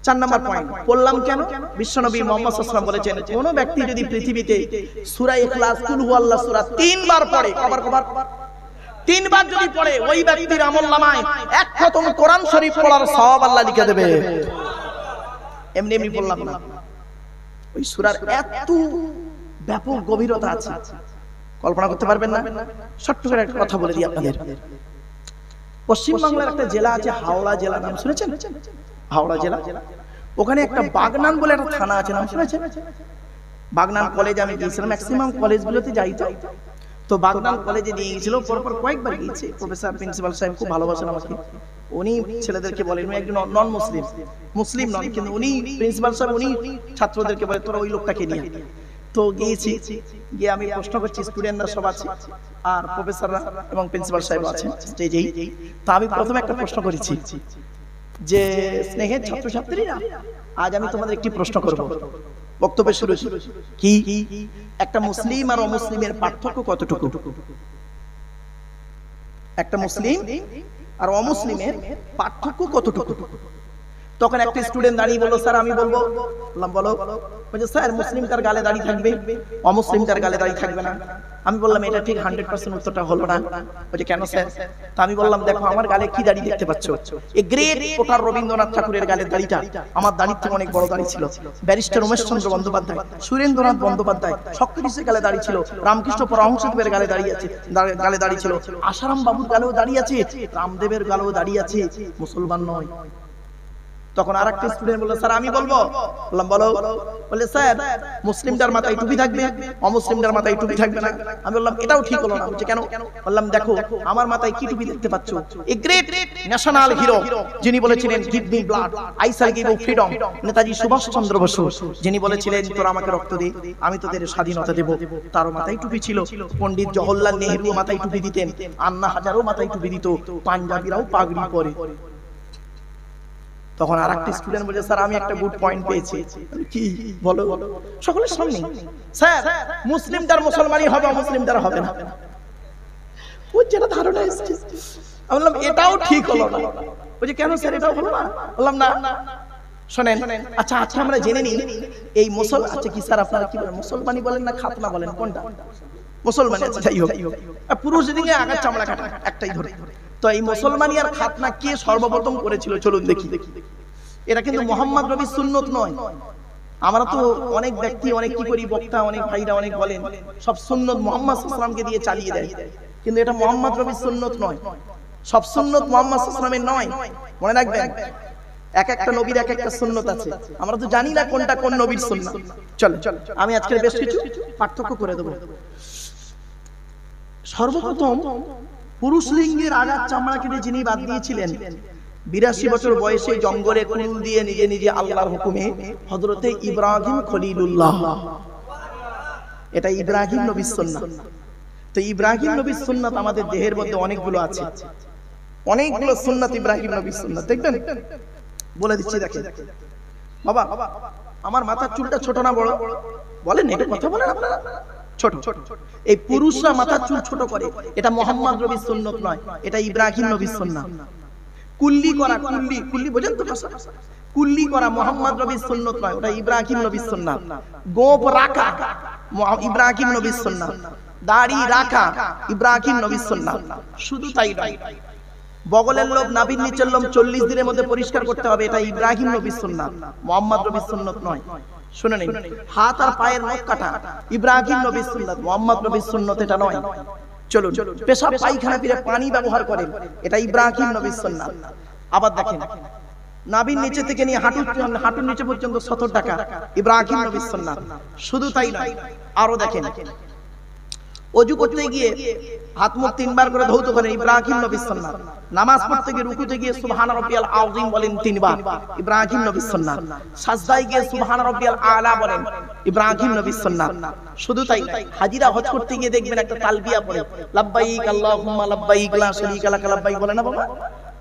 4 নাম্বার পয়েন্ট বললাম কেন? বিশ্বনবী মুহাম্মদ সাল্লাল্লাহু আলাইহি ওয়াসাল্লাম বলেছেন, কোন ব্যক্তি যদি পৃথিবীতে সূরা ইখলাস, কুল হুয়াল্লাহ সূরা 3 বার পড়ে, কবার 3 বার যদি পড়ে, ওই ব্যক্তির আমলনামায় 1 খতম কোরআন শরীফ পড়ার সওয়াব আল্লাহ লিখে দেবে। এমনি বললাম না, ওই সূরার এত ব্যাপক গভীরতা আছে, কল্পনা করতে পারবেন না। ছোট্ট করে একটা কথা বলে দিই আপনাদের। পশ্চিম বাংলার একটা জেলা আছে হাওড়া জেলা, নাম শুনেছেন? হাওড়া জেলা, ওখানে একটা বাগনান বলে একটা থানা আছে, নাম শুনেছেন? বাগনান কলেজে আমি গিয়েছিলাম, ম্যাক্সিমাম কলেজগুলোতে যাই তো বাগনান কলেজে নিয়ে গিয়েছিল, পরপর কয়েকবার গিয়েছি। প্রফেসর প্রিন্সিপাল সাহেব খুব ভালোবাসেন আমাকে, উনি ছেলেদেরকে বলেন, উনি একজন নন মুসলিম নন, কিন্তু উনি প্রিন্সিপাল সাহেব উনি ছাত্রদেরকে বলে তোরা ওই লোকটাকে নিয়ে। তো গিয়েছি, গিয়ে আমি প্রশ্ন করছি, স্টুডেন্টরা সব আছে আর প্রফেসররা এবং প্রিন্সিপাল সাহেব আছেন স্টেজেই। তো আমি প্রথমে একটা প্রশ্ন করেছি যে স্নেহের ছাত্রছাত্রীরা, আজ আমি তোমাদের একটি প্রশ্ন করব। বক্তব্য শুরু কি, একটা মুসলিম আর অমুসলিমের পার্থক্য কতটুকু? একটা মুসলিম আর অমুসলিমের পার্থক্য কতটুকু? তখন একটা স্টুডেন্ট দাঁড়িয়ে বলল, স্যার আমি বলবো। বললাম বলো। বলছে স্যার মুসলিম তার গালে দাড়ি থাকবে, অমুসলিম তার গালে দাড়ি থাকবে না। আমি বললাম এটা ঠিক 100% উত্তরটা হলো না। বলছে কেন স্যার? তা আমি বললাম দেখো আমার গালে কি দাড়ি দেখতে পাচ্ছ? এই গ্রেট ওটার রবীন্দ্রনাথ ঠাকুরের গালের দাড়িটা আমার দাড়ির থেকে অনেক বড় দাড়ি ছিল। ব্যারিস্টার উমেশচন্দ্র বন্দ্যোপাধ্যায়, সুরেন্দ্রনাথ বন্দ্যোপাধ্যায়, সক্রেটিসের গালে দাড়ি ছিল, রামকৃষ্ণ পরমহংসদেবের গালে দাড়ি আছে, গালে দাড়ি ছিল, আশারাম বাবুর গালেও দাড়ি আছে, রামদেবের গালেও দাড়ি আছে, মুসলমান নয়। তখন আরেকটা স্টুডেন্ট বলল, স্যার আমি বলবো। বললাম বলো। বলে স্যার মুসলিমদের মাথায় টুপি থাকবে, অমুসলিমদের মাথায় টুপি থাকবে না। আমি বললাম এটাও ঠিক হলো না। বলছে কেন? বললাম দেখো আমার মাথায় কি টুপি দেখতে পাচ্ছ? এ গ্রেট ন্যাশনাল হিরো যিনি বলেছিলেন give me blood I shall give you freedom, Netaji Subhash Chandra Basu, যিনি বলেছিলেন তোরা আমাকে রক্ত দে আমি তোদের স্বাধীনতা দেব, তার মাথায় টুপি ছিল। পণ্ডিত জওহরলাল নেহেরু মাথায় টুপি দিতেন, আন্না হাজারও মাথায় টুপি দিত, পাঞ্জাবিরাও পাগড়ি পরে। তখন আরেকটা স্টুডেন্ট বলে, স্যার আমি একটা গুড পয়েন্ট পেয়েছি। কি বলো? সকলের সামনে, স্যার মুসলিমটার মুসলমানই হবে, অমুসলিমটার হবে না। ওর যেটা ধারণা এসেছে। আমি বললাম এটাও ঠিক হলো না। বলছে কেন স্যার এটাও হলো না? বললাম না শোনেন, আচ্ছা আমরা জেনে নিই এই আচ্ছা কি স্যার আপনারা কি বলেন, মুসলমানি বলেন না খাতনা বলেন, কোনটা? মুসলমানি। আচ্ছা যাই হোক, পুরুষ দিকে আগার চামড়া কাটা একটাই ধরে। তো এই মুসলমানিয়ার খাতনা কে সর্বপ্রথম করেছিল চলুন দেখি। এটা কিন্তু মোহাম্মদ নবীর সুন্নত নয়। আমরা তো অনেক ব্যক্তি অনেক কি করি, বক্তা অনেক ভাইরা অনেক বলেন সব সুন্নত মুহাম্মদ সাল্লাল্লাহু আলাইহি ওয়াসাল্লামকে দিয়ে চালিয়ে দেয়, কিন্তু এটা মোহাম্মদ নবীর সুন্নত নয়। সব সুন্নত মুহাম্মদ সাল্লাল্লাহু আলাইহি ওয়াসাল্লামের নয়, মনে রাখবেন। এক একটা নবীর এক একটা সুন্নত আছে, আমরা তো জানি না কোনটা কোন নবীর সুন্নাত। চলো আমি আজকে বেশ কিছু পার্থক্য করে দেব। সর্বপ্রথম পুরুষ লিঙ্গের আগার চামড়া কেটে যিনি বাদ দিয়েছিলেন, 82 বছর বয়সে জঙ্গলে কুল দিয়ে নিজে নিজে আল্লাহর হুকুমে হযরতে ইব্রাহিম খলিলুল্লাহ, এটা ইব্রাহিম নবীর সুন্নাত। তো ইব্রাহিম নবীর সুন্নাত আমাদের দেহের মধ্যে অনেকগুলো আছে, অনেকগুলো সুন্নাত ইব্রাহিম নবীর সুন্নাত। দেখবেন বলে দিচ্ছি, দেখেন বাবা, আমার মাথার চুলটা ছোট না বড়? বলেন, এটা কথা বলেন আপনারা। ছোট। এই পুরুষরা মাথার চুল ছোট করে, এটা মোহাম্মদ নবীর সুন্নাত নয়, এটা ইব্রাহিম নবীর সুন্নাত। কুল্লি করা, কুল্লি বোঝেন তো ভাষা? কুল্লি করা মোহাম্মদ নবীর সুন্নাত নয়, ওটা ইব্রাহিম নবীর সুন্নাত। গোপ রাখা ইব্রাহিম নবীর সুন্নাত। দাড়ি রাখা ইব্রাহিম নবীর সুন্নাত। শুধু তাই নয়, বগলের লোম নাভির নিচের লোম 40 দিনের মধ্যে পরিষ্কার করতে হবে, এটা ইব্রাহিম নবীর সুন্নাত, মোহাম্মদ নবীর সুন্নাত নয়। শুনে নিন, হাত আর পায়ের নখ কাটা ইব্রাহিম নবীর সুন্নাত, মোহাম্মদ নবীর সুন্নাত এটা নয়। চলুন, পেশাব পায়খানা ফিরে পানি ব্যবহার করেন, এটা ইব্রাহিম নবীর সুন্নাত। আবার দেখেন, নাভির নিচে থেকে নিয়ে হাঁটুর নিচে পর্যন্ত 70 টাকা ইব্রাহিম নবীর সুন্নাত। শুধু তাই নয়, আরো দেখেন, ওযু করতে গিয়ে হাত মুখ 3 বার করে ধৌত করেন, ইব্রাহিম নবীর সুন্নাত। নামাজ পড়তে গিয়ে রুকুতে গিয়ে সুবহান রাব্বিয়াল আযীম বলেন 3 বার, ইব্রাহিম নবীর সুন্নাত। সাজদায় গিয়ে সুবহান রাব্বিয়াল আলা বলেন, ইব্রাহিম নবীর সুন্নাত। শুধু তাই নয়, হাজিরা হজ করতে গিয়ে দেখবেন একটা তালবিয়া পড়ে, লাব্বাইক আল্লাহুম্মা লাব্বাইক লা শারীকা লাক লাব্বাইক, বলে না বাবা?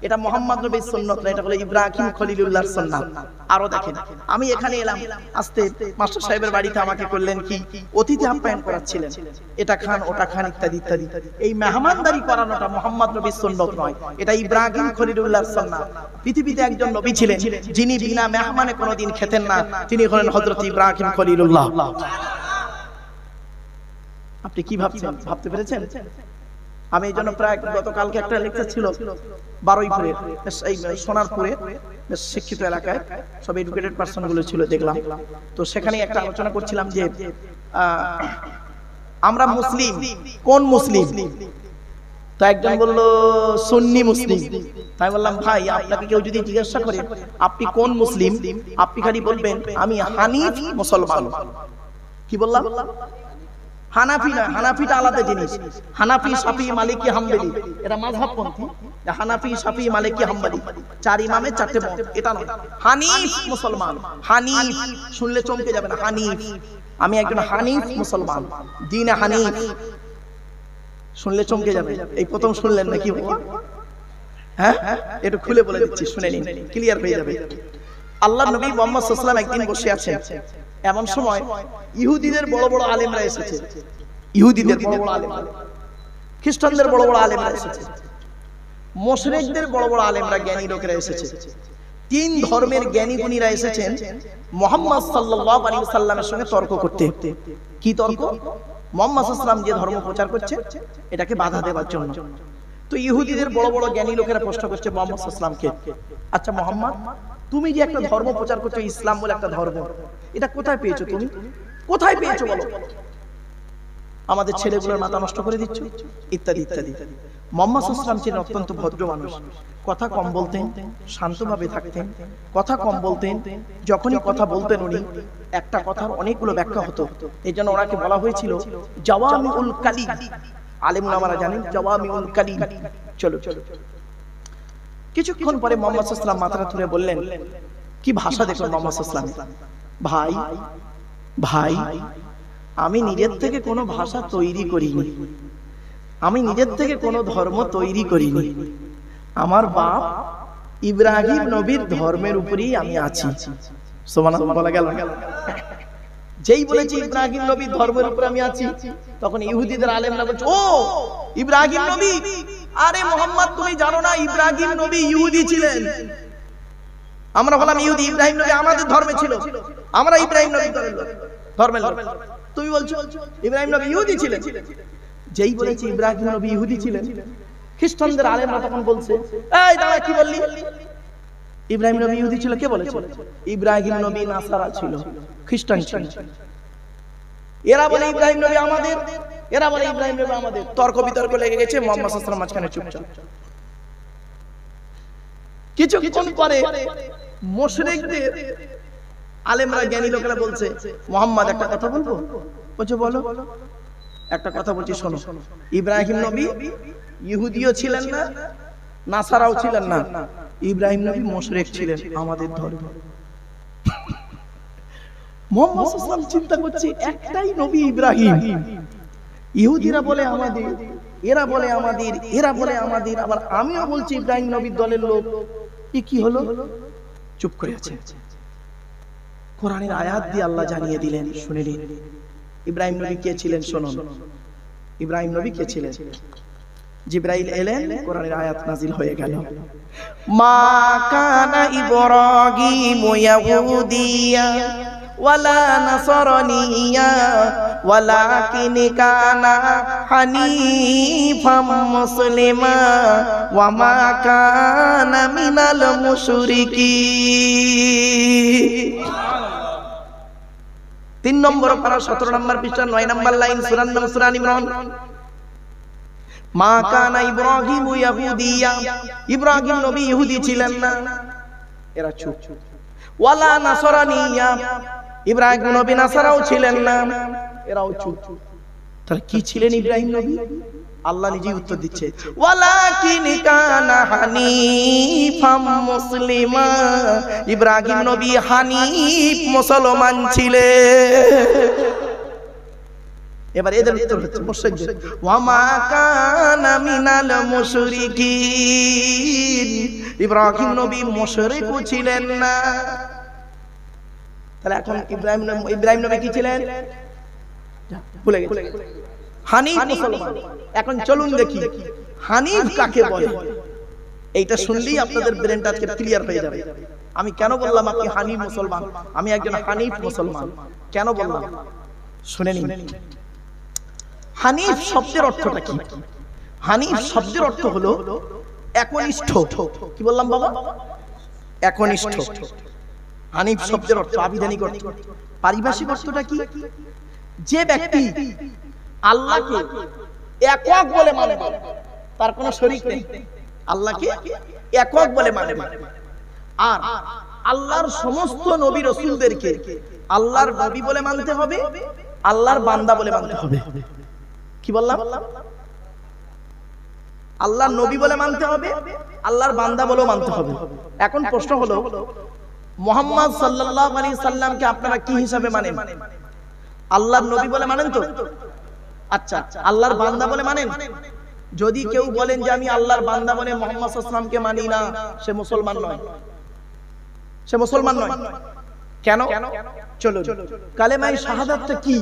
এটা মোহাম্মদ নবীর সুন্নাত না, এটা হলো ইব্রাহিম খলিলুল্লাহর সুন্নাত। আরো দেখেন, আমি এখানে এলাম, আস্তে মাস্টার সাহেবের বাড়িতে আমাকে করলেন কি, অতিথি আপ্যায়ন করাচ্ছিলেন, এটা খান ওটা খান ইত্যাদি ইত্যাদি। এই মেহমানদারি করানোটা মোহাম্মদ নবীর সুন্নাত নয়, এটা ইব্রাহিম খলিলুল্লাহর সুন্নাত। পৃথিবীতে একজন নবী ছিলেন যিনি বিনা মেহমানে কোনোদিন খেতেন না, তিনি হলেন হযরত ইব্রাহিম খলিলুল্লাহ। আপনি কি ভাবছেন, ভাবতে পেরেছেন? আমি এই জন্য প্রায় গতকালকে একটা লেকচার ছিল বারুইপুরে, এই সোনারপুরে, বেশ শিক্ষিত এলাকায় সব এডুকেটেড পারসন গুলো ছিল, দেখলাম। তো সেখানে একটা আলোচনা করছিলাম যে আমরা মুসলিম, কোন মুসলিম? তো একজন বলল সুন্নি মুসলিম। তাই বললাম, ভাই আপনাকে কেউ যদি জিজ্ঞাসা করে আপনি কোন মুসলিম, আপনি খালি বলবেন আমি হানিফ মুসলমান। কি বললাম? হানাফি না, হানাফিটা আলাদা জিনিস। হানাফি, শাফি, মালিকি, হাম্বলি এটা মাযহাবপন্থী। হানাফি, শাফি, মালিকি, হাম্বলি 4 ইমামের 4টে মত, এটা নয়। হানিফ মুসলমান, হানিফ শুনলে চমকে যাবেন। হানিফ, আমি একজন হানিফ মুসলমান, দ্বীনে হানিফ শুনলে চমকে যাবে। এই প্রথম শুনলেন নাকি বাবা? হ্যাঁ, একটু খুলে বলে দিচ্ছি, শুনে নিন, ক্লিয়ার হয়ে যাবে। আল্লাহর নবী মুহাম্মদ সাল্লাল্লাহু আলাইহি ওয়াসাল্লাম একদিন বসে আছেন, এমন সময় ইহুদিদের বড় বড় আলেমরা এসেছে, ইহুদিদের বড় বড় আলেম, খ্রিস্টানদের বড় বড় আলেমরা এসেছে, মুশরিকদের বড় বড় আলেমরা, জ্ঞানী লোকেরা এসেছে। 3 ধর্মের জ্ঞানী গুণীরা এসেছেন মুহাম্মদ সাল্লাল্লাহু আলাইহি ওয়াসাল্লামের সঙ্গে তর্ক করতে। কি তর্ক? মুহাম্মদ সাল্লাল্লাহু আলাইহি ওয়াসাল্লাম যে ধর্ম প্রচার করছে এটাকে বাধা দেওয়ার জন্য। তো ইহুদিদের বড় বড় জ্ঞানী লোকেরা প্রশ্ন করছে মুহাম্মদ সাল্লাল্লাহু আলাইহি ওয়াসাল্লামকে, আচ্ছা মুহাম্মদ, তুমি যে একটা ধর্ম প্রচার করছো, ইসলাম বলে একটা ধর্ম, এটা কোথায় পেয়েছো? তুমি কোথায় পেয়েছো বলো? আমাদের ছেলেগুলোর মাথা নষ্ট করে দিচ্ছ, ইত্যাদি ইত্যাদি। মুহাম্মদ সাল্লাল্লাহু আলাইহি ওয়াসাল্লাম ছিলেন অত্যন্ত ভদ্র মানুষ, কথা কম বলতেন, শান্তভাবে থাকতেন, কথা কম বলতেন। যখনই কথা বলতেন উনি, একটা কথার অনেকগুলো ব্যাখ্যা হতো। এই জন্য ওনাকে বলা হয়েছিল জাওয়ামিউল কালিম। আলেম ওলামারা জানেন জাওয়ামিউল কালিম। চলো চলো, কিছুক্ষণ পরে মুহাম্মদ সাল্লাল্লাহু আলাইহি ওয়াসাল্লাম মাথাটা তুলে বললেন, কি ভাষা দেখুন মুহাম্মদ সাল্লাল্লাহু আলাইহি ওয়াসাল্লাম, ভাই ভাই আমি নিজের থেকে কোনো ভাষা তৈরি করিনি, আমি নিজের থেকে কোনো ধর্ম তৈরি করিনি, আমার বাপ ইব্রাহিম নবীর ধর্মের উপরেই আমি আছি। সুবহানাল্লাহ বলা গেল। যেই বলেছি ইব্রাহিম নবীর ধর্মের উপরে আমি আছি, তখন ইহুদিদের আলেমরা বলছে, ও ইব্রাহিম নবী, আরে মুহাম্মদ তুমি জানো না ইব্রাহিম নবী ইহুদি ছিলেন। আমরা বললাম ইহুদি, ইব্রাহিম নবী আমাদের ধর্মে ছিল, আমরা ইব্রাহিম নবীর ধর্মের লোক। তুমি বলছো ইব্রাহিম নবী ইহুদি ছিলেন। যেই বলেছি ইব্রাহিম নবী ইহুদি ছিলেন, খ্রিস্টানদের আলেমরা তখন বলছে, এই দাঁড়া, কি বললি? ইব্রাহিম নবী ইহুদি ছিল, কে বলেছে? ইব্রাহিম নবী নাসারা ছিল, খ্রিস্টান ছিল। এরা বলে ইব্রাহিম নবী আমাদের, এরা বলে ইব্রাহিম নবী আমাদের। তর্ক বিতর্ক লেগে গেছে, মুহাম্মদ সাল্লাল্লাহু আলাইহি ওয়াসাল্লাম মাঝখানে চুপচাপ। কিছুক্ষণ পরে মুশরিকদের আলেমরা, জ্ঞানী লোকেরা বলছে, মুহাম্মদ একটা কথা বলবো? বলছে বলো। একটা কথা বলছি শোনো, ইব্রাহিম নবী ইহুদিও ছিলেন না, নাসারাও ছিলেন না, ইব্রাহিম নবী মুশরিক ছিলেন, আমাদের ধর্ম। মুহাম্মদ সাল্লাল্লাহু আলাইহি ওয়াসাল্লাম চিন্তা করছে, একটাই নবী ইব্রাহিম, ইহুদিরা বলে আমাদের, এরা বলে আমাদের, এরা বলে আমাদের, আবার আমিও বলছি ইব্রাহিম নবীর দলের লোক। এ কি হলো? চুপ করে আছে। কোরআনের আয়াত দিয়ে আল্লাহ জানিয়ে দিলেন, শুনে নিন ইব্রাহিম নবী কে ছিলেন। শুনুন ইব্রাহিম নবী কে ছিলেন। জিবরাইল এলেন, কোরআনের আয়াত নাজিল হয়ে গেল। মা কানা ইব্রাহিম ইয়াহুদিয়া ওয়ালা নাসরানিয়া ওয়ালাকিন কানা হানিফাম মুসলিমা ওয়া মা কানা মিনাল মুশরিকিন। 3 নম্বর পারা 17 নম্বর পৃষ্ঠা 9 নম্বর লাইন, সূরা ইমরান। মা কানা ইব্রাহিম ইয়াহুদিয়া, ইব্রাহিম নবী ইহুদি ছিলেন না, এরা চুপ। ওয়ালা নাসরানিয়া, ইব্রাহিম নবী নাসারাও ছিলেন না, এরাও চুপ। তাহলে কি ছিলেন ইব্রাহিম নবী? আল্লাহ নিজেই উত্তর দিচ্ছে, ওয়ালাকিন কানা হানিফাম মুসলিমা, ইব্রাহিম নবী হানিফ মুসলমান ছিলেন। এবার এদের উত্তর হচ্ছে মুশরিকদের, ওয়া মা কানা মিনাল মুশরিকিন, ইব্রাহিম নবী মুশরিকও ছিলেন না। তাহলে এখন ইব্রাহিম নবী কি ছিলেন? ভুলে গেছে, হানিফ মুসলমান। এখন চলুন দেখি হানিফ কাকে বলে। এইটা শুনলেই আপনাদের ব্রেনটা আজকে ক্লিয়ার হয়ে যাবে। আমি কেন বললাম আপনি হানিফ মুসলমান, আমি একজন হানিফ মুসলমান কেন বললাম শুনে নিন। হানিফ শব্দের অর্থটা কি? হানিফ শব্দের অর্থ হলো একনিষ্ঠ। কি বললাম বাবা? একনিষ্ঠ। হানিফ শব্দের অর্থ আবিধানিক অর্থ। পারিভাষিক অর্থটা কি? যে ব্যক্তি আল্লাহকে একক বলে মানে, তার কোনো শরীক নেই, আল্লাহকে একক বলে মানে, আর আল্লাহর সমস্ত নবী রাসূলদেরকে আল্লাহর নবী বলে মানতে হবে, আল্লাহর বান্দা বলে মানতে হবে। কি বললাম? আল্লাহর নবী বলে মানতে হবে, আল্লাহর বান্দা বলেও মানতে হবে। এখন প্রশ্ন হলো, মুহাম্মদ সাল্লাল্লাহু আলাইহি সাল্লামকে আপনারা কি হিসাবে মানেন? আল্লাহর নবী বলে মানেন তো? আচ্ছা, আল্লাহর বান্দা বলে মানেন? যদি কেউ বলেন যে আমি আল্লাহর বান্দা বলে মুহাম্মদ সাল্লাল্লাহু আলাইহি সাল্লামকে মানি না, সে মুসলমান নয়। সে মুসলমান নয়। কেন? চলো, কালেমায়ে শাহাদাতটা কি?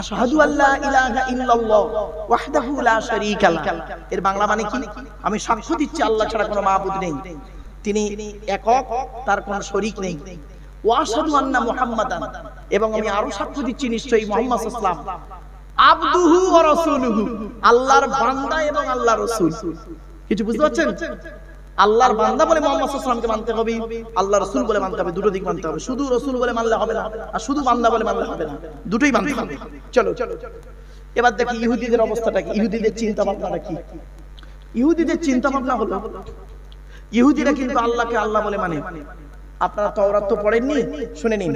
আশহাদু আল্লা ইলাহা ইল্লাল্লাহ ওয়াহদাহু লা শারীকা লাহ। এর বাংলা মানে কি? আমি সাক্ষ্য দিচ্ছি আল্লাহ ছাড়া কোনো মাবুদ নেই, তিনি একক, তার কোনো শরীক নেই। ওয়া আশহাদু আন্না মুহাম্মাদান, এবং আমি আরো সাক্ষ্য দিচ্ছি নিশ্চয়ই মুহাম্মদ সাল্লাল্লাহু আলাইহি ওয়াসাল্লাম আবদুহু ওয়া রাসূলুহু, আল্লাহর বান্দা এবং আল্লাহর রাসূল। কিছু বুঝতে পারছেন? আল্লাহর বান্দা বলে মুহাম্মদ সাল্লাল্লাহু আলাইহি ওয়াসাল্লামকে মানতে হবে, আল্লাহর রাসূল বলে মানতে হবে, দুটো দিক মানতে হবে। শুধু রাসূল বলে মানলে হবে না, আর শুধু বান্দা বলে মানলে হবে না, দুটোই মানতে হবে। চলো এবার দেখি ইহুদিদের অবস্থাটা কি, ইহুদিদের চিন্তা ভাবনাটা কি। ইহুদিদের চিন্তা ভাবনা হলো, ইহুদিরা কিন্তু আল্লাহকে আল্লাহ বলে মানে। আপনারা তাওরাত তো পড়েননি, শুনে নিন।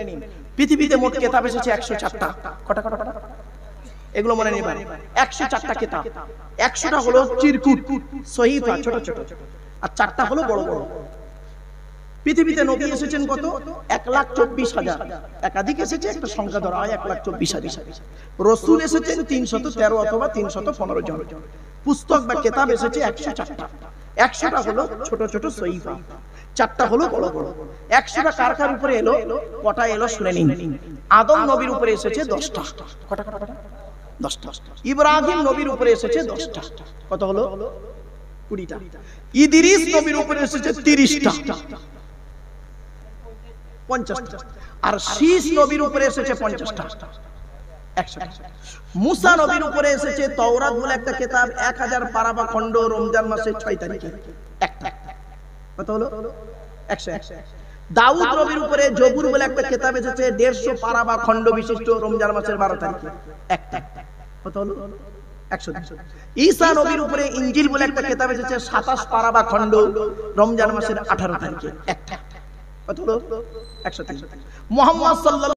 পৃথিবীতে মোট কিতাব এসেছে 104টা। কটা? এগুলো মনে নেবেন। 104টা কিতাব। 100টা হলো চিরকুট, সহিফা, ছোট ছোট, আর 4টা হলো বড় বড়। পৃথিবীতে নবী এসেছেন কত? 1,24,000। একাধিক এসেছে, একটা সংখ্যা ধরা হয় 1,24,000। রাসূল এসেছেন 313 অথবা 315 জন। পুস্তক বা কিতাব এসেছে 104টা। 100টা হলো ছোট ছোট সহিফা, 4টা হলো বড় বড়। 100টা কার কার উপরে এলো? কটা এলো শুনে নিন। আদম নবীর উপরে এসেছে 10টা। কটা? 10টা। ইব্রাহিম নবীর উপরে এসেছে 10টা। কত হলো? 20টা। ইদ্রিস নবীর উপরে এসেছে 30টা, 50টা। আর শীস নবীর উপরে এসেছে 50টা। 100টা। মুসা নবীর উপরে এসেছে তাওরাত বলে একটা কিতাব, 1000 পারা বা খণ্ড, রমজান মাসের 6 তারিখে একটা। কত হলো? 101। দাউদ নবীর উপরে জবুর বলে একটা কিতাব এসেছে, 150 পারা বা খণ্ড বিশিষ্ট, রমজান মাসের 12 তারিখে একটা। কত হলো? 100। ঈসা নবীর উপরে ইনজিল বলে একটা কিতাব এসেছে, 27 পারা বা খণ্ড, রমজান মাসের 18 তারিখে একটা। কত হলো? 103। মুহাম্মদ সাল্লাল্লাহু